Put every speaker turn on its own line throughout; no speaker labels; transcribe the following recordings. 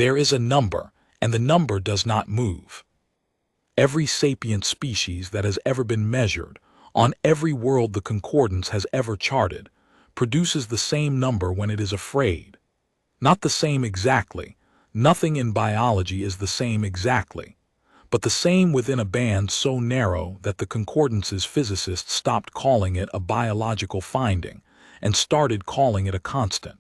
There is a number, and the number does not move. Every sapient species that has ever been measured, on every world the concordance has ever charted, produces the same number when it is afraid. Not the same exactly. Nothing in biology is the same exactly, but the same within a band so narrow that the concordance's physicists stopped calling it a biological finding and started calling it a constant.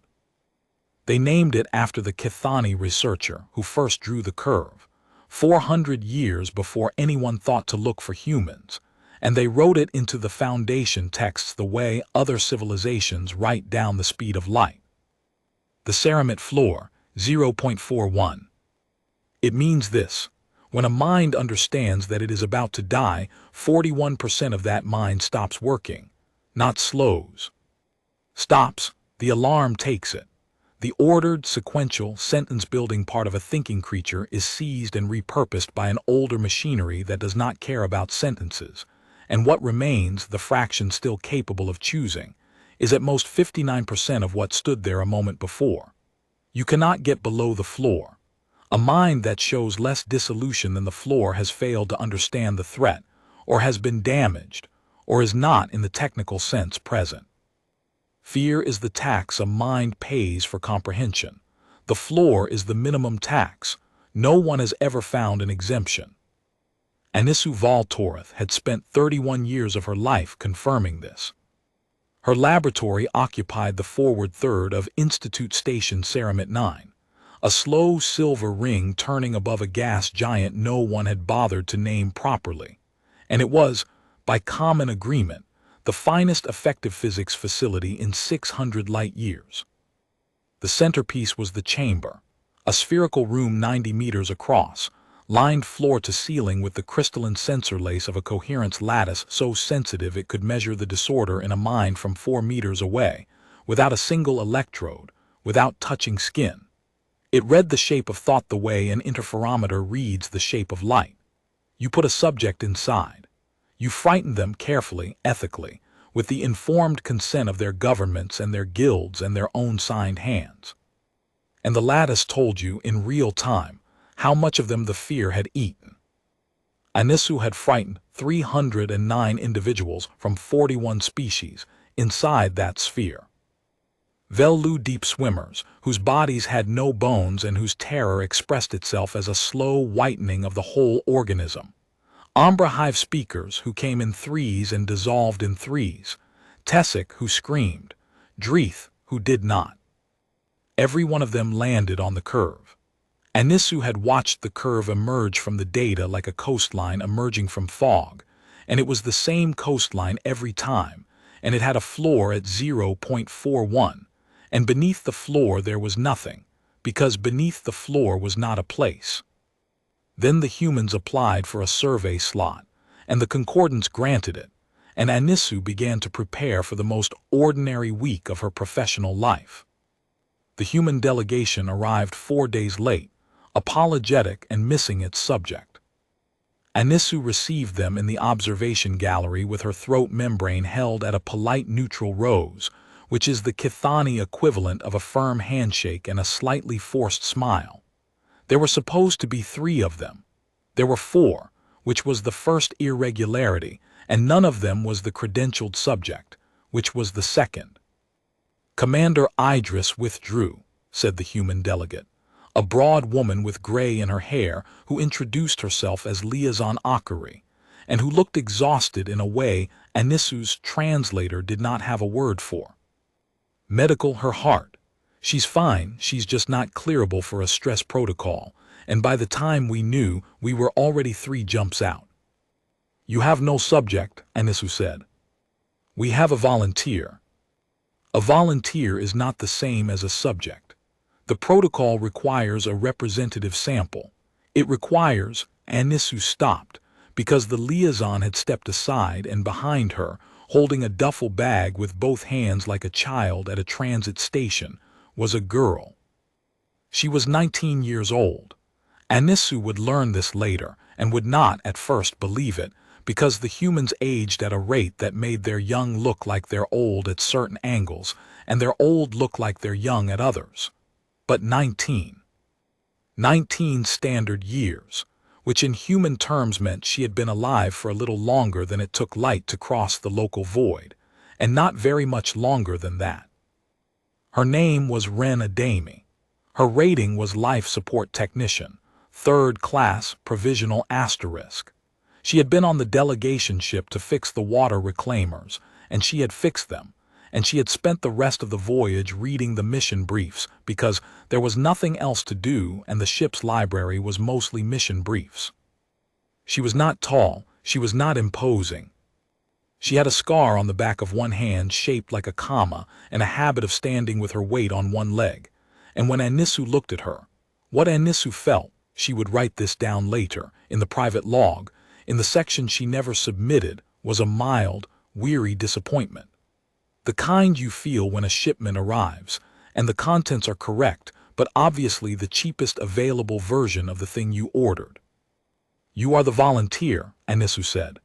They named it after the Chthoni researcher who first drew the curve, 400 years before anyone thought to look for humans, and they wrote it into the foundation texts the way other civilizations write down the speed of light. The ceramic floor, 0.41. It means this: when a mind understands that it is about to die, 41% of that mind stops working, not slows. Stops, the alarm takes it. The ordered, sequential, sentence-building part of a thinking creature is seized and repurposed by an older machinery that does not care about sentences, and what remains, the fraction still capable of choosing, is at most 59% of what stood there a moment before. You cannot get below the floor. A mind that shows less dissolution than the floor has failed to understand the threat, or has been damaged, or is not in the technical sense present. Fear is the tax a mind pays for comprehension. The floor is the minimum tax. No one has ever found an exemption. Anisu Valtoreth had spent 31 years of her life confirming this. Her laboratory occupied the forward third of Institute Station Ceramit 9, a slow silver ring turning above a gas giant no one had bothered to name properly, and it was, by common agreement, the finest effective physics facility in 600 light years. The centerpiece was the chamber, a spherical room 90 meters across, lined floor to ceiling with the crystalline sensor lace of a coherence lattice so sensitive it could measure the disorder in a mind from 4 meters away, without a single electrode, without touching skin. It read the shape of thought the way an interferometer reads the shape of light. You put a subject inside. You frightened them carefully, ethically, with the informed consent of their governments and their guilds and their own signed hands. And the lattice told you in real time how much of them the fear had eaten. Anisu had frightened 309 individuals from 41 species inside that sphere. Velu deep swimmers, whose bodies had no bones and whose terror expressed itself as a slow whitening of the whole organism. Umbra hive speakers who came in threes and dissolved in threes. Tessic who screamed. Dreeth who did not. Every one of them landed on the curve. Anisu had watched the curve emerge from the data like a coastline emerging from fog, and it was the same coastline every time, and it had a floor at 0.41, and beneath the floor there was nothing, because beneath the floor was not a place. Then the humans applied for a survey slot, and the concordance granted it, and Anisu began to prepare for the most ordinary week of her professional life. The human delegation arrived 4 days late, apologetic and missing its subject. Anisu received them in the observation gallery with her throat membrane held at a polite neutral rose, which is the Chthoni equivalent of a firm handshake and a slightly forced smile. There were supposed to be 3 of them. There were 4, which was the first irregularity, and none of them was the credentialed subject, which was the second. Commander Idris withdrew, said the human delegate, a broad woman with gray in her hair who introduced herself as Liaison Akari, and who looked exhausted in a way Anisu's translator did not have a word for. Medical her heart. She's fine, she's just not clearable for a stress protocol, and by the time we knew, we were already 3 jumps out. You have no subject, Anisu said. We have a volunteer. A volunteer is not the same as a subject. The protocol requires a representative sample. It requires, Anisu stopped, because the liaison had stepped aside and behind her, holding a duffel bag with both hands like a child at a transit station, was a girl. She was 19 years old. Anisu would learn this later and would not at first believe it, because the humans aged at a rate that made their young look like they're old at certain angles and their old look like they're young at others. But 19. 19 standard years, which in human terms meant she had been alive for a little longer than it took light to cross the local void, and not very much longer than that. Her name was Ren Adami. Her rating was Life Support Technician, 3rd class, provisional asterisk. She had been on the delegation ship to fix the water reclaimers, and she had fixed them, and she had spent the rest of the voyage reading the mission briefs because there was nothing else to do and the ship's library was mostly mission briefs. She was not tall, she was not imposing. She had a scar on the back of one hand shaped like a comma and a habit of standing with her weight on one leg, and when Anisu looked at her, what Anisu felt, she would write this down later, in the private log, in the section she never submitted, was a mild, weary disappointment. The kind you feel when a shipment arrives, and the contents are correct, but obviously the cheapest available version of the thing you ordered. "You are the volunteer," Anisu said.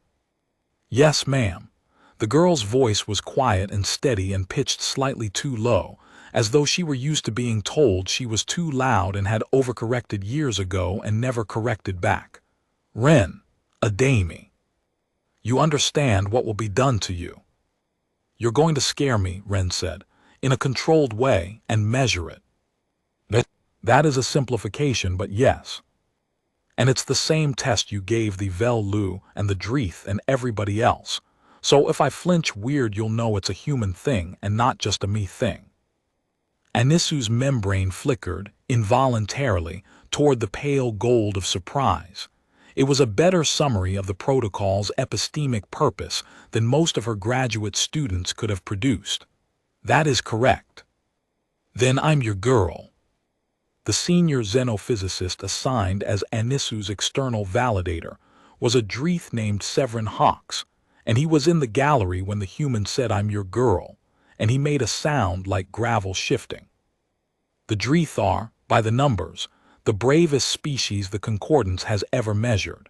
"Yes, ma'am." The girl's voice was quiet and steady and pitched slightly too low, as though she were used to being told she was too loud and had overcorrected years ago and never corrected back. "Ren Adami, you understand what will be done to you." "You're going to scare me," Ren said, "in a controlled way and measure it." That is a simplification, but yes. And it's the same test you gave the Vel-Lu and the Dreeth and everybody else. So if I flinch weird, you'll know it's a human thing and not just a me thing. Anisu's membrane flickered, involuntarily, toward the pale gold of surprise. It was a better summary of the protocol's epistemic purpose than most of her graduate students could have produced. "That is correct." "Then I'm your girl." The senior xenophysicist assigned as Anisu's external validator was a Dreeth named Severin Hawks, and he was in the gallery when the human said, "I'm your girl," and he made a sound like gravel shifting. The Dreeth are, by the numbers, the bravest species the Concordance has ever measured.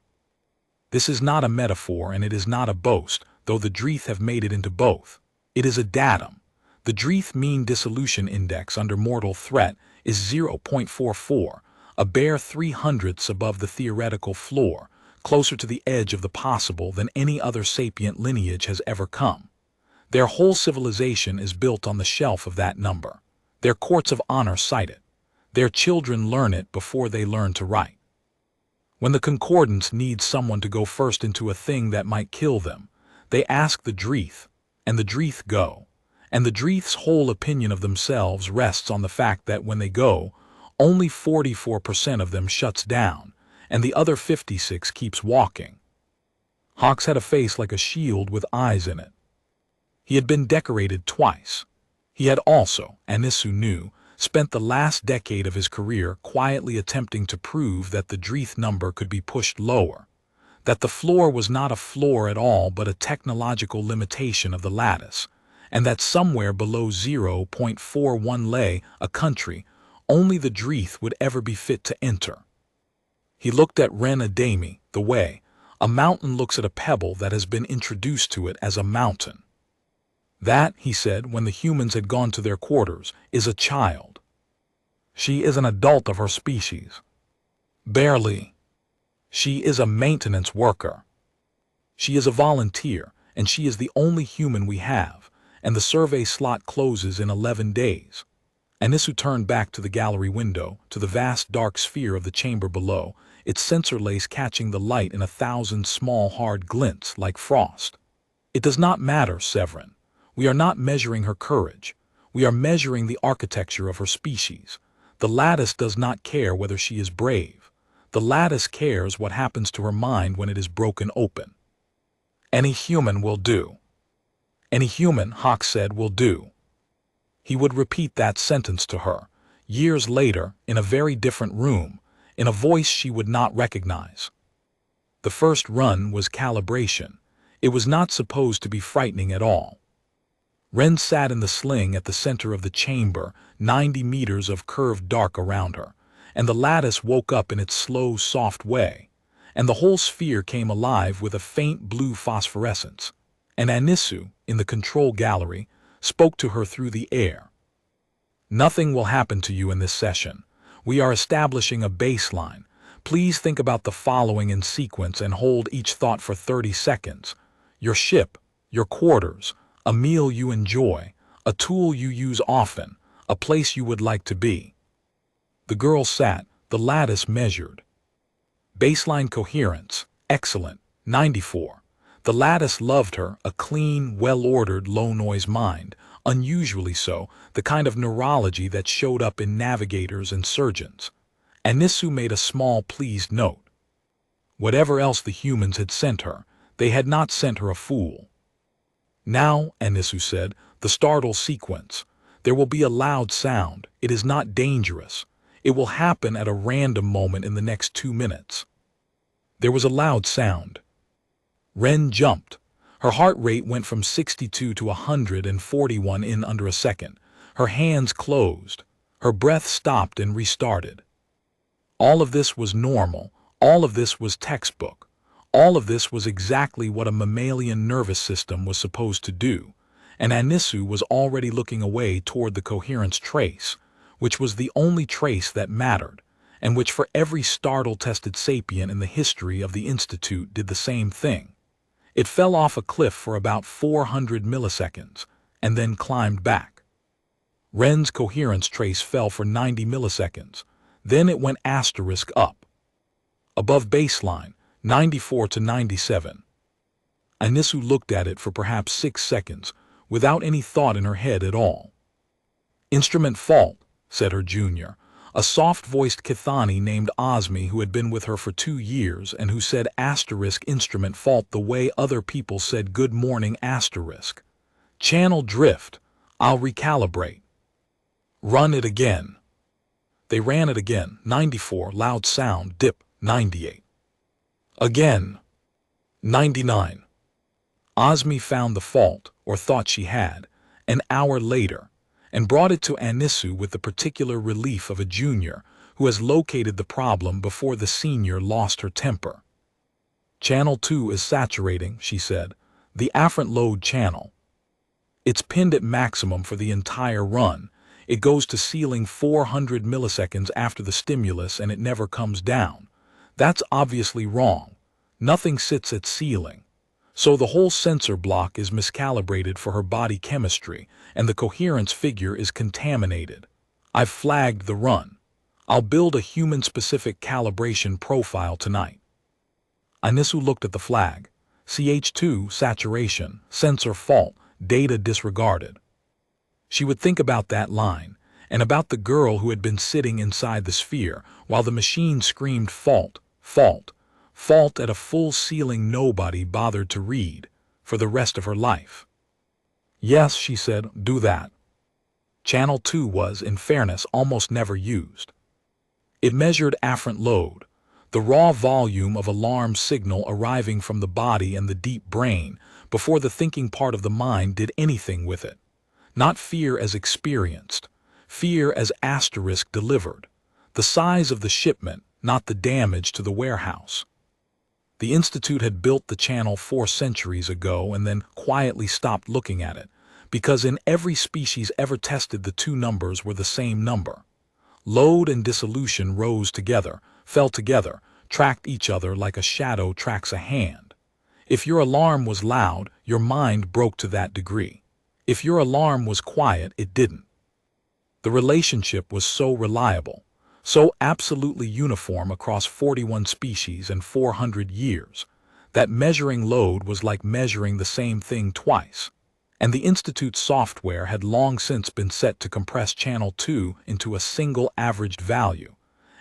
This is not a metaphor and it is not a boast, though the Dreeth have made it into both. It is a datum. The Dreeth mean dissolution index under mortal threat is 0.44, a bare 300ths above the theoretical floor, closer to the edge of the possible than any other sapient lineage has ever come. Their whole civilization is built on the shelf of that number. Their courts of honor cite it. Their children learn it before they learn to write. When the Concordance needs someone to go first into a thing that might kill them, they ask the Dreeth, and the Dreeth go. And the Dreeth's whole opinion of themselves rests on the fact that when they go, only 44% of them shuts down, and the other 56 keeps walking. Hawks had a face like a shield with eyes in it. He had been decorated twice. He had also, Anisu knew, spent the last decade of his career quietly attempting to prove that the Dreeth number could be pushed lower, that the floor was not a floor at all but a technological limitation of the lattice, and that somewhere below 0.41 lay a country only the Dreeth would ever be fit to enter. He looked at Ren Adami the way a mountain looks at a pebble that has been introduced to it as a mountain. "That," he said when the humans had gone to their quarters, "is a child. She is an adult of her species. Barely. She is a maintenance worker. She is a volunteer, and she is the only human we have, and the survey slot closes in 11 days. Anisu turned back to the gallery window, to the vast dark sphere of the chamber below, its sensor lace catching the light in 1,000 small hard glints like frost. "It does not matter, Severin. We are not measuring her courage. We are measuring the architecture of her species. The lattice does not care whether she is brave. The lattice cares what happens to her mind when it is broken open. Any human will do. Any human," Hawks said, "will do." He would repeat that sentence to her, years later, in a very different room, in a voice she would not recognize. The first run was calibration. It was not supposed to be frightening at all. Ren sat in the sling at the center of the chamber, 90 meters of curved dark around her, and the lattice woke up in its slow, soft way, and the whole sphere came alive with a faint blue phosphorescence. And Anisu, in the control gallery, spoke to her through the air. "Nothing will happen to you in this session. We are establishing a baseline. Please think about the following in sequence and hold each thought for 30 seconds. Your ship, your quarters, a meal you enjoy, a tool you use often, a place you would like to be. The girl sat, the lattice measured. Baseline coherence, excellent, 94. The lattice loved her, a clean, well-ordered, low-noise mind, unusually so, the kind of neurology that showed up in navigators and surgeons. Anisu made a small, pleased note. Whatever else the humans had sent her, they had not sent her a fool. Now, Anisu said, the startle sequence. There will be a loud sound. It is not dangerous. It will happen at a random moment in the next 2 minutes. There was a loud sound. Ren jumped. Her heart rate went from 62 to 141 in under a second. Her hands closed. Her breath stopped and restarted. All of this was normal. All of this was textbook. All of this was exactly what a mammalian nervous system was supposed to do. And Anisu was already looking away toward the coherence trace, which was the only trace that mattered, and which for every startle-tested sapient in the history of the Institute did the same thing. It fell off a cliff for about 400 milliseconds, and then climbed back. Ren's coherence trace fell for 90 milliseconds. Then it went asterisk up. Above baseline, 94 to 97. Anisu looked at it for perhaps 6 seconds, without any thought in her head at all. Instrument fault, said her junior, a soft-voiced Kithani named Osmi who had been with her for 2 years and who said asterisk instrument fault the way other people said good morning asterisk. Channel drift. I'll recalibrate. Run it again. They ran it again. 94, loud sound, dip, 98. Again. 99. Osmi found the fault, or thought she had, an hour later, and brought it to Anisu with the particular relief of a junior who has located the problem before the senior lost her temper. Channel 2 is saturating, she said, the afferent load channel. It's pinned at maximum for the entire run. It goes to ceiling 400 milliseconds after the stimulus and it never comes down. That's obviously wrong. Nothing sits at ceiling. So the whole sensor block is miscalibrated for her body chemistry, and the coherence figure is contaminated. I've flagged the run. I'll build a human-specific calibration profile tonight. Anisu looked at the flag. CH2, saturation, sensor fault, data disregarded. She would think about that line, and about the girl who had been sitting inside the sphere, while the machine screamed fault, fault, fault at a full ceiling nobody bothered to read, for the rest of her life. Yes, she said, do that. Channel 2 was, in fairness, almost never used. It measured afferent load, the raw volume of alarm signal arriving from the body and the deep brain before the thinking part of the mind did anything with it. Not fear as experienced, fear as asterisk delivered, the size of the shipment, not the damage to the warehouse. The Institute had built the channel 4 centuries ago and then quietly stopped looking at it, because in every species ever tested the 2 numbers were the same number. Load and dissolution rose together, fell together, tracked each other like a shadow tracks a hand. If your alarm was loud, your mind broke to that degree. If your alarm was quiet, it didn't. The relationship was so reliable, so absolutely uniform across 41 species and 400 years, that measuring load was like measuring the same thing twice. And the Institute's software had long since been set to compress Channel 2 into a single averaged value,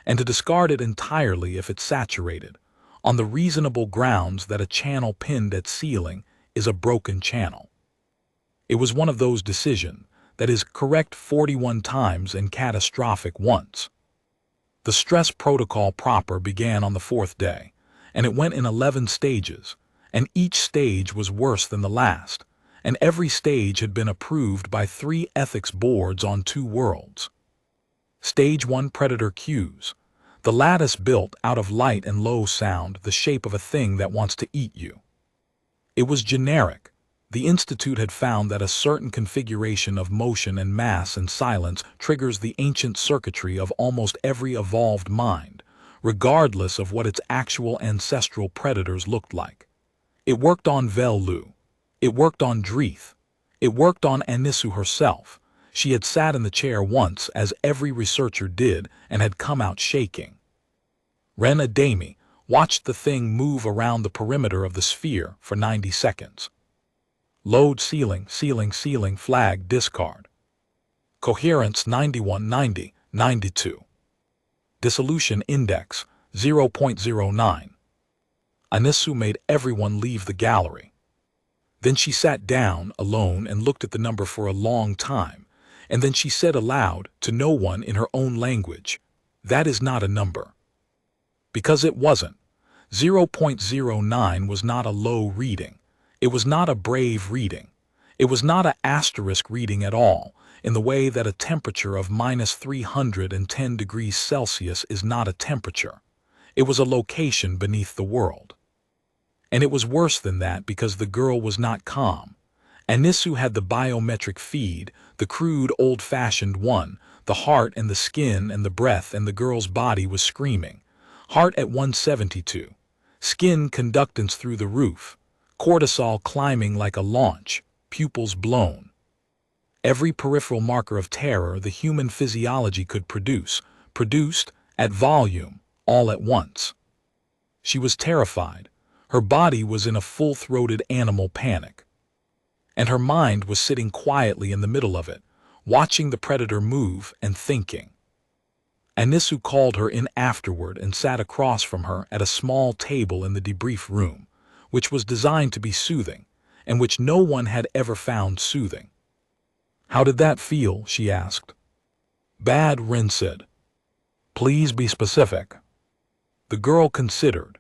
and to discard it entirely if it saturated, on the reasonable grounds that a channel pinned at ceiling is a broken channel. It was one of those decisions that is correct 41 times and catastrophic once. The stress protocol proper began on the 4th day, and it went in 11 stages, and each stage was worse than the last, and every stage had been approved by 3 ethics boards on 2 worlds. Stage 1 Predator Cues. The lattice built out of light and low sound, the shape of a thing that wants to eat you. It was generic. The Institute had found that a certain configuration of motion and mass and silence triggers the ancient circuitry of almost every evolved mind, regardless of what its actual ancestral predators looked like. It worked on Velu. It worked on Dreeth. It worked on Anisu herself. She had sat in the chair once, as every researcher did, and had come out shaking. Ren Adami watched the thing move around the perimeter of the sphere for 90 seconds. Load ceiling, flag discard. Coherence 9190, 92. Dissolution index 0.09. Anisu made everyone leave the gallery. Then she sat down alone and looked at the number for a long time, and then she said aloud to no one in her own language, "That is not a number." Because it wasn't. 0.09 was not a low reading. It was not a brave reading. It was not an asterisk reading at all, in the way that a temperature of -310 degrees Celsius is not a temperature. It was a location beneath the world. And it was worse than that because the girl was not calm. Anisu had the biometric feed, the crude old-fashioned one, the heart and the skin and the breath, and the girl's body was screaming. Heart at 172. Skin conductance through the roof. Cortisol climbing like a launch. Pupils blown. Every peripheral marker of terror the human physiology could produce, produced at volume, all at once. She was terrified. Her body was in a full-throated animal panic. And her mind was sitting quietly in the middle of it, watching the predator move and thinking. Anisu called her in afterward and sat across from her at a small table in the debrief room, which was designed to be soothing, and which no one had ever found soothing. "How did that feel?" she asked. "Bad," Ren said. "Please be specific." The girl considered.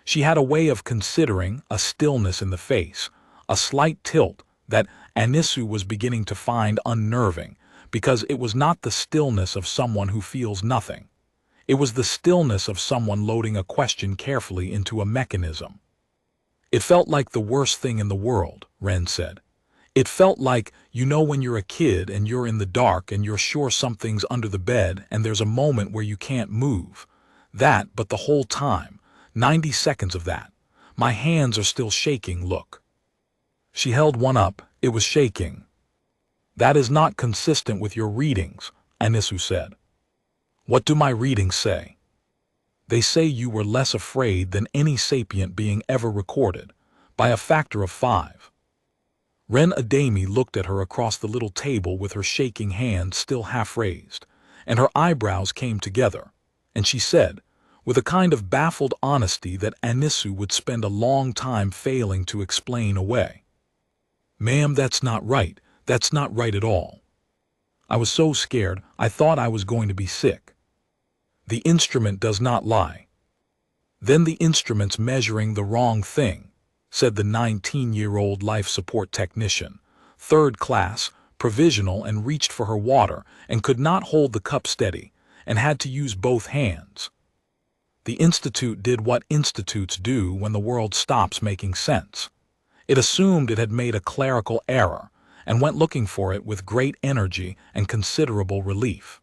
She had a way of considering, a stillness in the face, a slight tilt that Anisu was beginning to find unnerving, because it was not the stillness of someone who feels nothing. It was the stillness of someone loading a question carefully into a mechanism. "It felt like the worst thing in the world," Ren said. "It felt like, you know, when you're a kid and you're in the dark and you're sure something's under the bed and there's a moment where you can't move. That, but the whole time, 90 seconds of that. My hands are still shaking, look." She held one up. It was shaking. "That is not consistent with your readings," Anisu said. "What do my readings say?" "They say you were less afraid than any sapient being ever recorded, by a factor of 5. Ren Adami looked at her across the little table with her shaking hand still half raised, and her eyebrows came together, and she said, with a kind of baffled honesty that Anisu would spend a long time failing to explain away, "Ma'am, that's not right. That's not right at all. I was so scared I thought I was going to be sick. The instrument does not lie." "Then the instrument's measuring the wrong thing," said the 19-year-old life support technician, third class, provisional, and reached for her water and could not hold the cup steady and had to use both hands. The Institute did what institutes do when the world stops making sense. It assumed it had made a clerical error and went looking for it with great energy and considerable relief.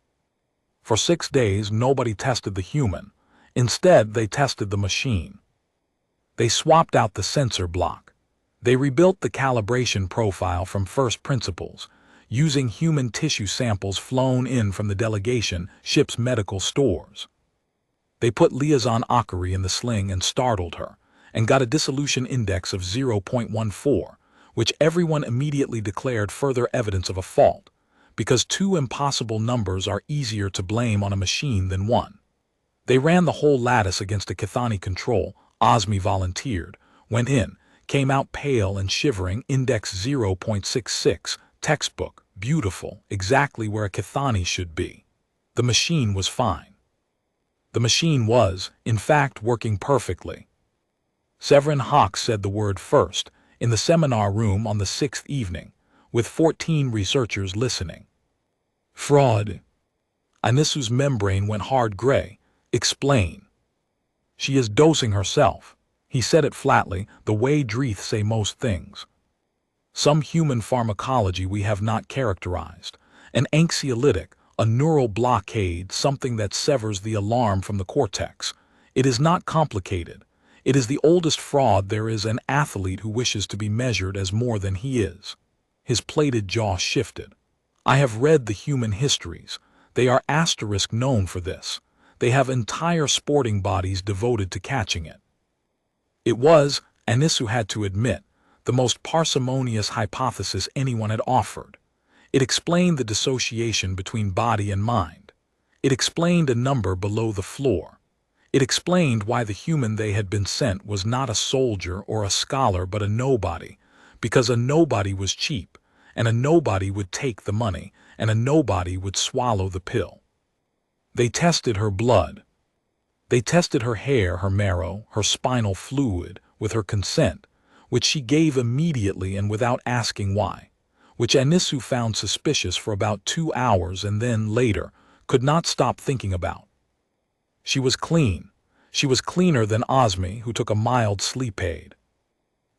For 6 days nobody tested the human. Instead, they tested the machine. They swapped out the sensor block. They rebuilt the calibration profile from first principles, using human tissue samples flown in from the delegation ship's medical stores. They put liaison Akari in the sling and startled her, and got a dissolution index of 0.14, which everyone immediately declared further evidence of a fault, because 2 impossible numbers are easier to blame on a machine than 1. They ran the whole lattice against a Kithani control. Osmi volunteered, went in, came out pale and shivering, index 0.66, textbook, beautiful, exactly where a Kithani should be. The machine was fine. The machine was, in fact, working perfectly. Severin Hawks said the word first, in the seminar room on the 6th evening, with 14 researchers listening. "Fraud." Anisu's membrane went hard gray. "Explain." "She is dosing herself." He said it flatly, the way Dreeth say most things. some human pharmacology we have not characterized, an anxiolytic, a neural blockade, something that severs the alarm from the cortex. It is not complicated. It is the oldest fraud there is, an athlete who wishes to be measured as more than he is. His plated jaw shifted. I have read the human histories. They are asterisk known for this. They have entire sporting bodies devoted to catching it. It was, Anisu had to admit, the most parsimonious hypothesis anyone had offered. It explained the dissociation between body and mind. It explained a number below the floor. It explained why the human they had been sent was not a soldier or a scholar but a nobody, because a nobody was cheap, and a nobody would take the money, and a nobody would swallow the pill. They tested her blood. They tested her hair, her marrow, her spinal fluid, with her consent, which she gave immediately and without asking why, which Anisu found suspicious for about 2 hours and then, later, could not stop thinking about. She was clean. She was cleaner than Osmi, who took a mild sleep aid.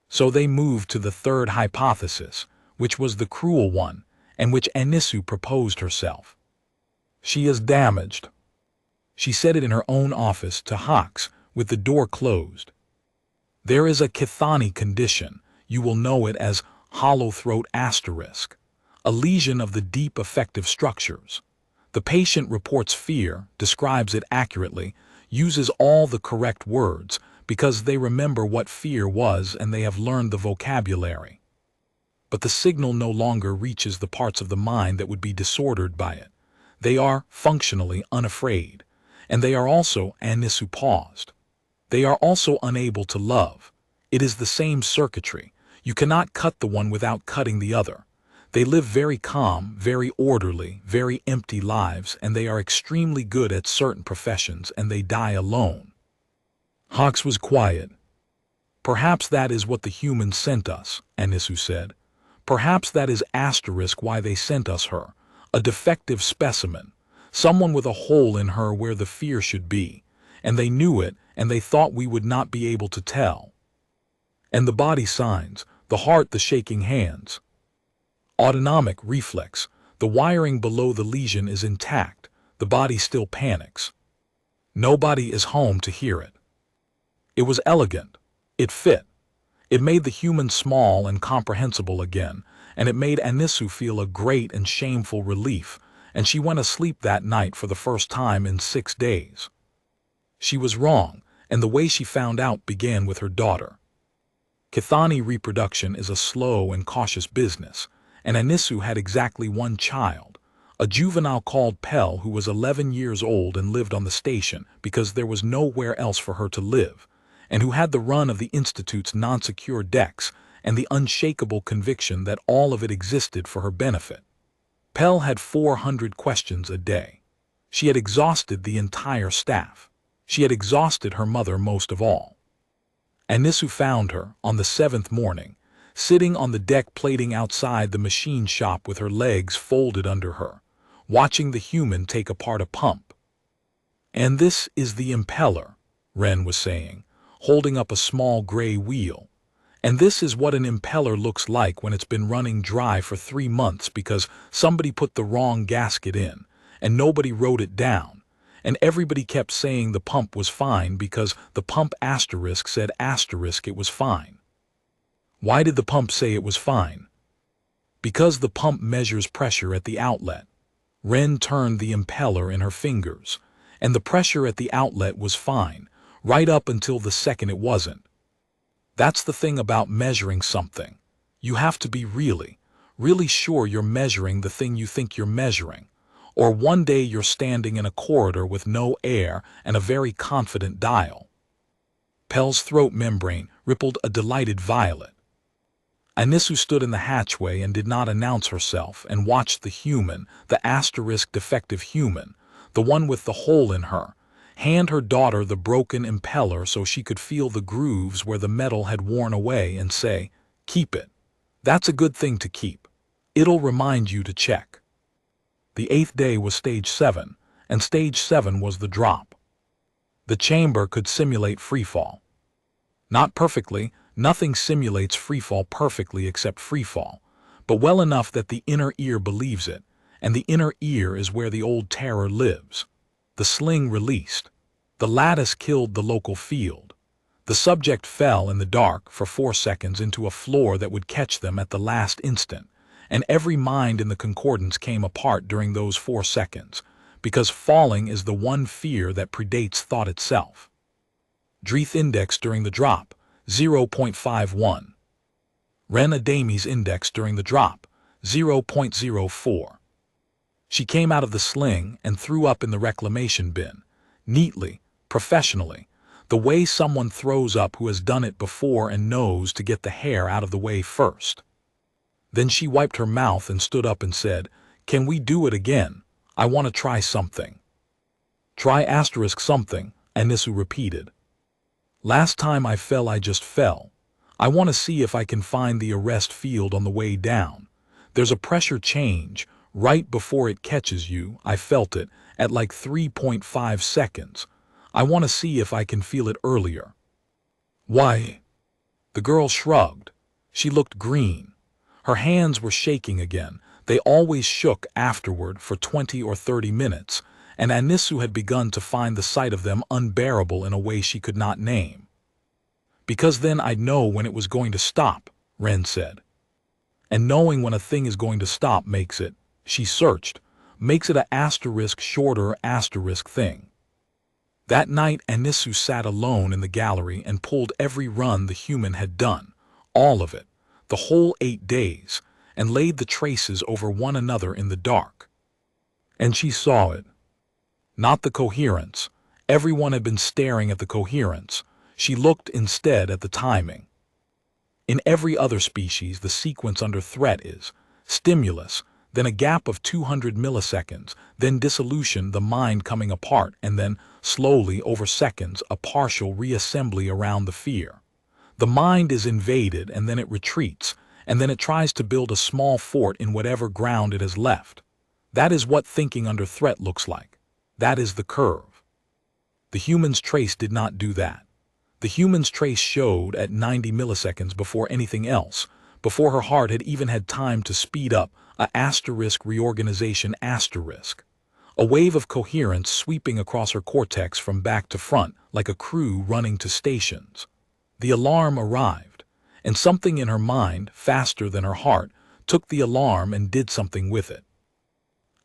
So they moved to the third hypothesis, which was the cruel one, and which Anisu proposed herself. She is damaged. She said it in her own office to Hawks, with the door closed. There is a Chthoni condition, you will know it as hollow throat asterisk, a lesion of the deep affective structures. The patient reports fear, describes it accurately, uses all the correct words, because they remember what fear was and they have learned the vocabulary. But the signal no longer reaches the parts of the mind that would be disordered by it. They are functionally unafraid, and they are also, Anisu paused. They are also unable to love. It is the same circuitry. You cannot cut the one without cutting the other. They live very calm, very orderly, very empty lives, and they are extremely good at certain professions, and they die alone. Hawks was quiet. Perhaps that is what the humans sent us, Anisu said. Perhaps that is asterisk why they sent us her, a defective specimen, someone with a hole in her where the fear should be, and they knew it, and they thought we would not be able to tell. And the body signs, the heart, the shaking hands. Autonomic reflex, the wiring below the lesion is intact, the body still panics. Nobody is home to hear it. It was elegant. It fit. It made the human small and comprehensible again, and it made Anisu feel a great and shameful relief, and she went asleep that night for the first time in 6 days. She was wrong, and the way she found out began with her daughter. Chthoni reproduction is a slow and cautious business, and Anisu had exactly one child, a juvenile called Pell who was 11 years old and lived on the station because there was nowhere else for her to live, and who had the run of the Institute's non-secure decks and the unshakable conviction that all of it existed for her benefit. Pell had 400 questions a day. She had exhausted the entire staff. She had exhausted her mother most of all. Anisu found her, on the 7th morning, sitting on the deck plating outside the machine shop with her legs folded under her, watching the human take apart a pump. And this is the impeller, Ren was saying, holding up a small gray wheel. And this is what an impeller looks like when it's been running dry for 3 months because somebody put the wrong gasket in, and nobody wrote it down, and everybody kept saying the pump was fine because the pump asterisk said asterisk it was fine. Why did the pump say it was fine? Because the pump measures pressure at the outlet. Ren turned the impeller in her fingers, and the pressure at the outlet was fine, right up until the second it wasn't. That's the thing about measuring something. You have to be really, really sure you're measuring the thing you think you're measuring. Or one day you're standing in a corridor with no air and a very confident dial. Pell's throat membrane rippled a delighted violet. Anisu stood in the hatchway and did not announce herself and watched the human, the asterisk defective human, the one with the hole in her, hand her daughter the broken impeller so she could feel the grooves where the metal had worn away and say, "Keep it. That's a good thing to keep. It'll remind you to check." The 8th day was stage 7, and stage 7 was the drop. The chamber could simulate freefall. Not perfectly, Nothing simulates freefall perfectly except freefall, but well enough that the inner ear believes it, and the inner ear is where the old terror lives. The sling released. The lattice killed the local field. The subject fell in the dark for 4 seconds into a floor that would catch them at the last instant, and every mind in the concordance came apart during those 4 seconds, because falling is the one fear that predates thought itself. Dreeth index during the drop, 0.51. Ren Adami's index during the drop, 0.04. She came out of the sling and threw up in the reclamation bin, neatly, professionally, the way someone throws up who has done it before and knows to get the hair out of the way first. Then she wiped her mouth and stood up and said, "Can we do it again? I want to try something." "Try asterisk something," Anisu repeated. "Last time I fell, I just fell. I want to see if I can find the arrest field on the way down. There's a pressure change right before it catches you. I felt it at like 3.5 seconds. I want to see if I can feel it earlier." "Why?" The girl shrugged. She looked green. Her hands were shaking again. They always shook afterward for 20 or 30 minutes, and Anisu had begun to find the sight of them unbearable in a way she could not name. "Because then I'd know when it was going to stop," Ren said. "And knowing when a thing is going to stop makes it," she searched, "makes it a asterisk shorter asterisk thing." That night Anisu sat alone in the gallery and pulled every run the human had done, all of it, the whole 8 days, and laid the traces over one another in the dark. And she saw it. Not the coherence. Everyone had been staring at the coherence. She looked instead at the timing. In every other species, the sequence under threat is stimulus, then a gap of 200 milliseconds, then dissolution, the mind coming apart, and then, slowly over seconds, a partial reassembly around the fear. The mind is invaded, and then it retreats, and then it tries to build a small fort in whatever ground it has left. That is what thinking under threat looks like. That is the curve. The human's trace did not do that. The human's trace showed at 90 milliseconds before anything else, before her heart had even had time to speed up, a asterisk reorganization asterisk. A wave of coherence sweeping across her cortex from back to front like a crew running to stations. The alarm arrived, and something in her mind, faster than her heart, took the alarm and did something with it.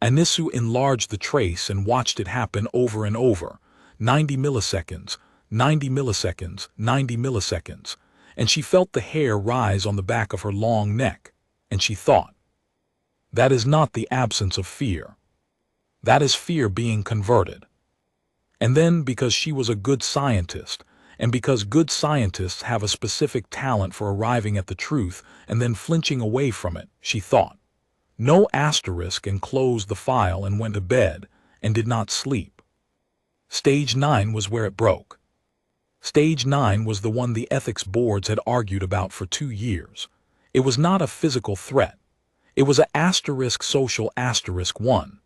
Anisu enlarged the trace and watched it happen over and over, 90 milliseconds, 90 milliseconds, 90 milliseconds, and she felt the hair rise on the back of her long neck, and she thought, that is not the absence of fear. That is fear being converted. And then, because she was a good scientist, and because good scientists have a specific talent for arriving at the truth and then flinching away from it, she thought, no asterisk, and closed the file and went to bed and did not sleep. Stage 9 was where it broke. Stage 9 was the one the ethics boards had argued about for 2 years. It was not a physical threat. It was a asterisk social asterisk 1.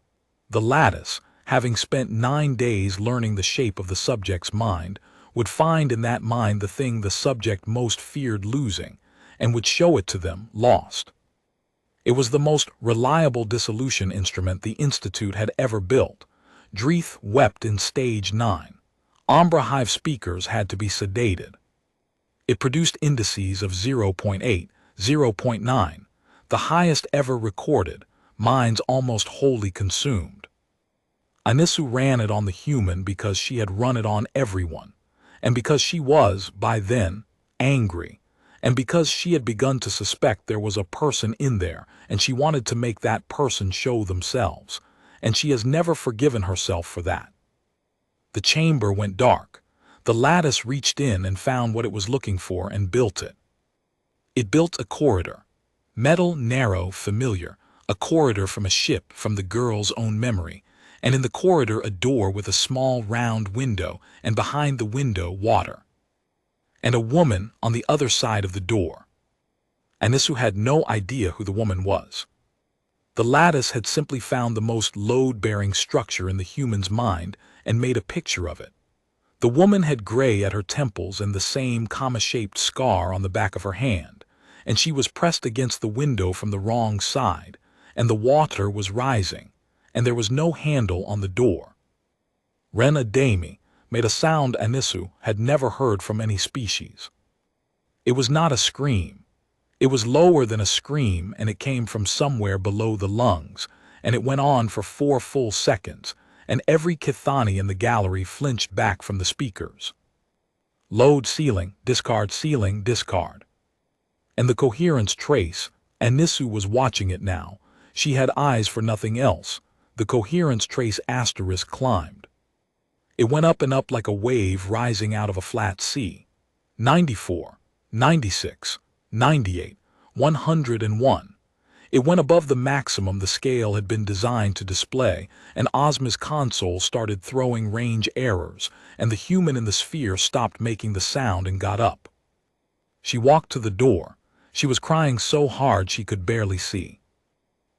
The lattice, having spent 9 days learning the shape of the subject's mind, would find in that mind the thing the subject most feared losing, and would show it to them lost. It was the most reliable dissolution instrument the Institute had ever built. Dreeth wept in Stage 9. Ombra Hive speakers had to be sedated. It produced indices of 0.8, 0.9, the highest ever recorded, minds almost wholly consumed. Anisu ran it on the human because she had run it on everyone, and because she was, by then, angry, and because she had begun to suspect there was a person in there, and she wanted to make that person show themselves, and she has never forgiven herself for that. The chamber went dark. The lattice reached in and found what it was looking for and built it. It built a corridor. Metal, narrow, familiar, a corridor from a ship from the girl's own memory, and in the corridor a door with a small round window, and behind the window water. And a woman on the other side of the door. Anisu had no idea who the woman was. The lattice had simply found the most load-bearing structure in the human's mind and made a picture of it. The woman had gray at her temples and the same comma-shaped scar on the back of her hand, and she was pressed against the window from the wrong side, and the water was rising, and there was no handle on the door. Ren Adami made a sound Anisu had never heard from any species. It was not a scream. It was lower than a scream, and it came from somewhere below the lungs, and it went on for 4 full seconds, and every Kithani in the gallery flinched back from the speakers. Load ceiling, discard ceiling, discard. And the coherence trace, Anisu was watching it now. She had eyes for nothing else. The coherence trace asterisk climbed. It went up and up like a wave rising out of a flat sea. 94, 96, 98, 101. It went above the maximum the scale had been designed to display, and Ozma's console started throwing range errors, and the human in the sphere stopped making the sound and got up. She walked to the door. She was crying so hard she could barely see.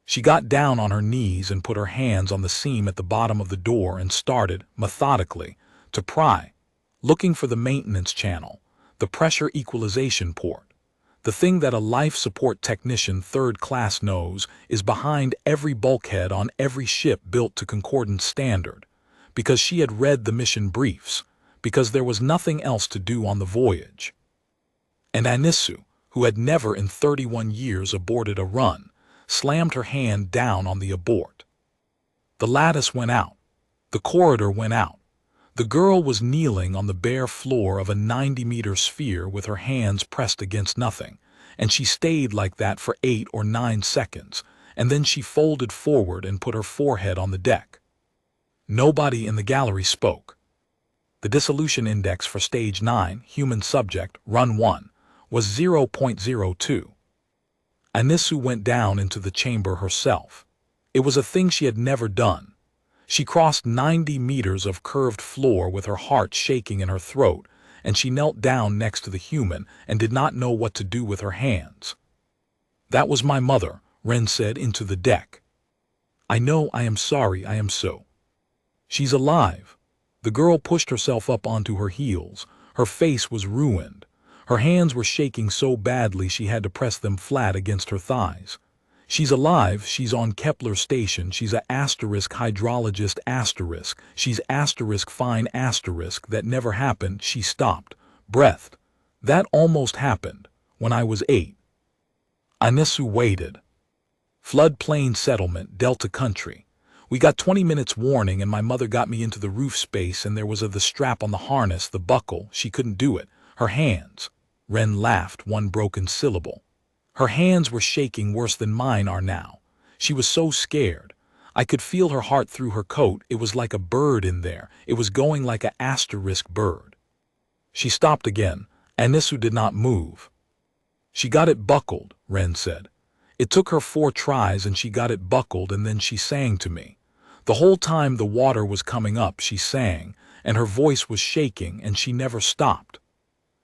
She got down on her knees and put her hands on the seam at the bottom of the door and started, methodically, to pry, looking for the maintenance channel, the pressure equalization port. The thing that a life support technician third class knows is behind every bulkhead on every ship built to concordance standard, because she had read the mission briefs, because there was nothing else to do on the voyage. And Anisu, who had never in 31 years aborted a run, slammed her hand down on the abort. The lattice went out. The corridor went out. The girl was kneeling on the bare floor of a 90-meter sphere with her hands pressed against nothing, and she stayed like that for 8 or 9 seconds, and then she folded forward and put her forehead on the deck. Nobody in the gallery spoke. The dissolution index for Stage 9, human subject, Run 1, was 0.02. Anisu went down into the chamber herself. It was a thing she had never done. She crossed 90 meters of curved floor with her heart shaking in her throat, and she knelt down next to the human and did not know what to do with her hands. "That was my mother," Ren said into the deck. "I know, I am sorry, I am so." "She's alive." The girl pushed herself up onto her heels. Her face was ruined. Her hands were shaking so badly she had to press them flat against her thighs. "She's alive, she's on Kepler station, she's a asterisk hydrologist asterisk, she's asterisk fine asterisk, that never happened," she stopped, breathed. "That almost happened, when I was 8. Anisu waited. "Floodplain settlement, Delta country. We got 20 minutes warning and my mother got me into the roof space and there was the strap on the harness, the buckle, she couldn't do it. Her hands." Ren laughed, one broken syllable. "Her hands were shaking worse than mine are now. She was so scared. I could feel her heart through her coat. It was like a bird in there. It was going like a asterisk bird." She stopped again. Anisu did not move. "She got it buckled," Ren said. "It took her 4 tries and she got it buckled, and then she sang to me. The whole time the water was coming up she sang, and her voice was shaking and she never stopped."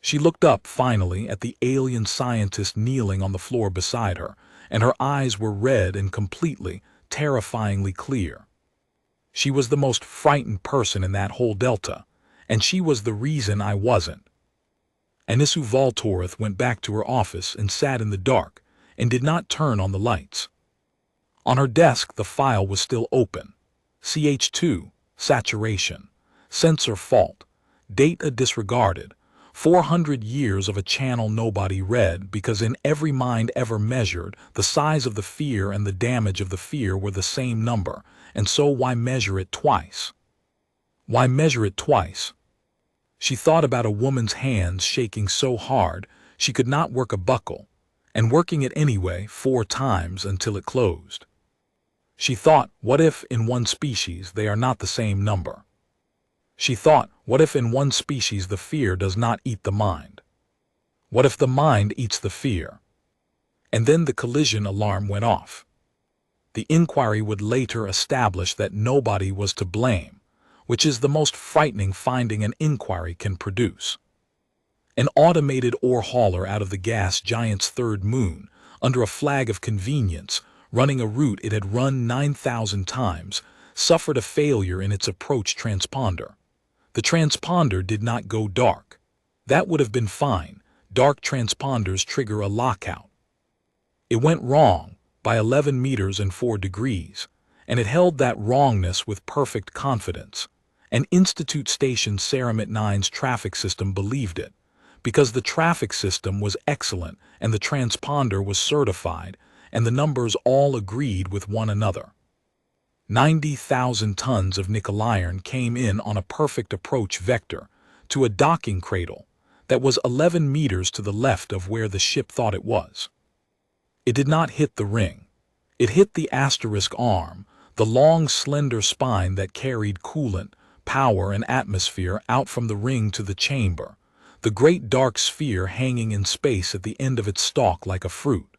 She looked up, finally, at the alien scientist kneeling on the floor beside her, and her eyes were red and completely, terrifyingly clear. "She was the most frightened person in that whole Delta, and she was the reason I wasn't." Anisu Voltorith went back to her office and sat in the dark, and did not turn on the lights. On her desk the file was still open. CH2, saturation, sensor fault, data disregarded, 400 years of a channel nobody read, because in every mind ever measured, the size of the fear and the damage of the fear were the same number, and so why measure it twice? Why measure it twice? She thought about a woman's hands shaking so hard she could not work a buckle, and working it anyway 4 times until it closed. She thought, what if in one species they are not the same number? She thought, what if in one species the fear does not eat the mind? What if the mind eats the fear? And then the collision alarm went off. The inquiry would later establish that nobody was to blame, which is the most frightening finding an inquiry can produce. An automated ore hauler out of the gas giant's third moon, under a flag of convenience, running a route it had run 9,000 times, suffered a failure in its approach transponder. The transponder did not go dark. That would have been fine. Dark transponders trigger a lockout. It went wrong by 11 meters and 4 degrees, and it held that wrongness with perfect confidence. And Institute Station Saramat 9's traffic system believed it, because the traffic system was excellent and the transponder was certified, and the numbers all agreed with one another. 90,000 tons of nickel iron came in on a perfect approach vector to a docking cradle that was 11 meters to the left of where the ship thought it was. It did not hit the ring. It hit the asterisk arm, the long slender spine that carried coolant, power and atmosphere out from the ring to the chamber, the great dark sphere hanging in space at the end of its stalk like a fruit.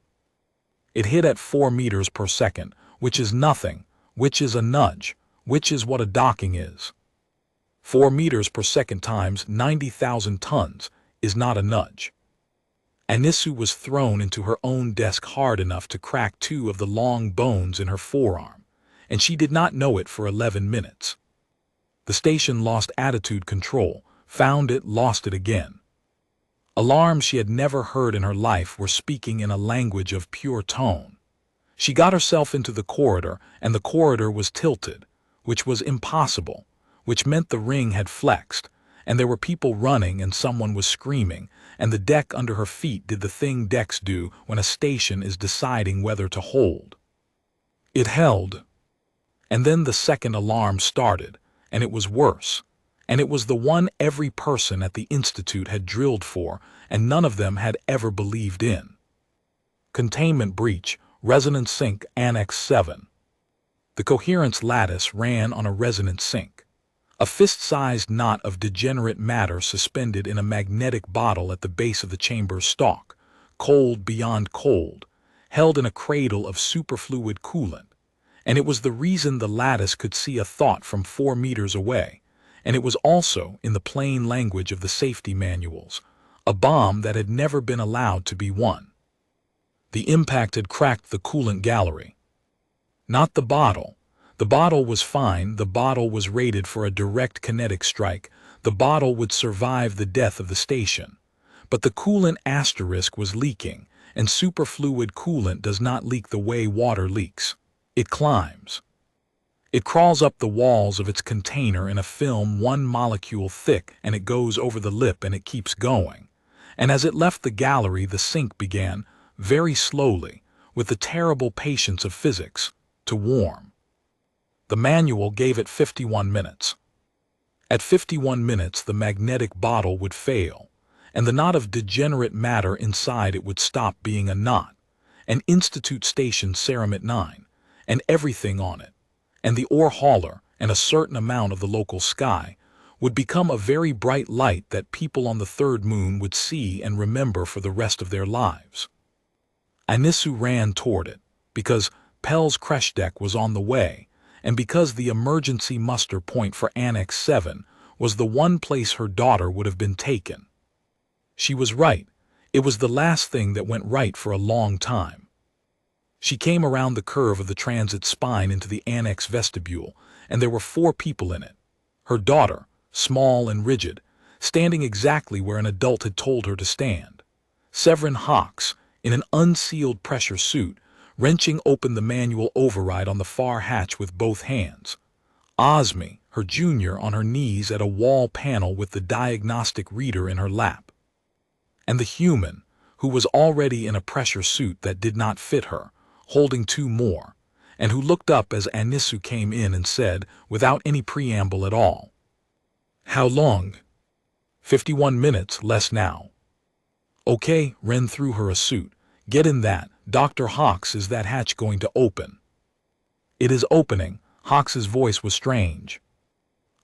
It hit at 4 meters per second, which is nothing, which is a nudge, which is what a docking is. 4 meters per second times 90,000 tons is not a nudge. Anisu was thrown into her own desk hard enough to crack 2 of the long bones in her forearm, and she did not know it for 11 minutes. The station lost attitude control, found it, lost it again. Alarms she had never heard in her life were speaking in a language of pure tone. She got herself into the corridor, and the corridor was tilted, which was impossible, which meant the ring had flexed, and there were people running and someone was screaming, and the deck under her feet did the thing decks do when a station is deciding whether to hold. It held. And then the second alarm started, and it was worse, and it was the one every person at the Institute had drilled for, and none of them had ever believed in. Containment breach, resonance sink, Annex 7. The coherence lattice ran on a resonance sink, a fist-sized knot of degenerate matter suspended in a magnetic bottle at the base of the chamber's stalk, cold beyond cold, held in a cradle of superfluid coolant. And it was the reason the lattice could see a thought from 4 meters away, and it was also, in the plain language of the safety manuals, a bomb that had never been allowed to be one. The impact had cracked the coolant gallery. Not the bottle. The bottle was fine, the bottle was rated for a direct kinetic strike, the bottle would survive the death of the station. But the coolant asterisk was leaking, and superfluid coolant does not leak the way water leaks. It climbs. It crawls up the walls of its container in a film 1 molecule thick, and it goes over the lip and it keeps going. And as it left the gallery, the sink began, very slowly, with the terrible patience of physics, to warm. The manual gave it 51 minutes. At 51 minutes, the magnetic bottle would fail, and the knot of degenerate matter inside it would stop being a knot, an Institute Station Saramat 9, and everything on it, and the ore hauler and a certain amount of the local sky would become a very bright light that people on the third moon would see and remember for the rest of their lives. Anisu ran toward it, because Pell's crash deck was on the way, and because the emergency muster point for Annex 7 was the one place her daughter would have been taken. She was right. It was the last thing that went right for a long time. She came around the curve of the transit spine into the annex vestibule, and there were 4 people in it. Her daughter, small and rigid, standing exactly where an adult had told her to stand. Severin Hawks, in an unsealed pressure suit, wrenching open the manual override on the far hatch with both hands. Osme, her junior, on her knees at a wall panel with the diagnostic reader in her lap. And the human, who was already in a pressure suit that did not fit her, holding 2 more, and who looked up as Anisu came in and said, without any preamble at all, "How long?" 51 minutes, less now. Okay, Ren threw her a suit. Get in that. Dr. Hawks, is that hatch going to open? It is opening. Hawks's voice was strange.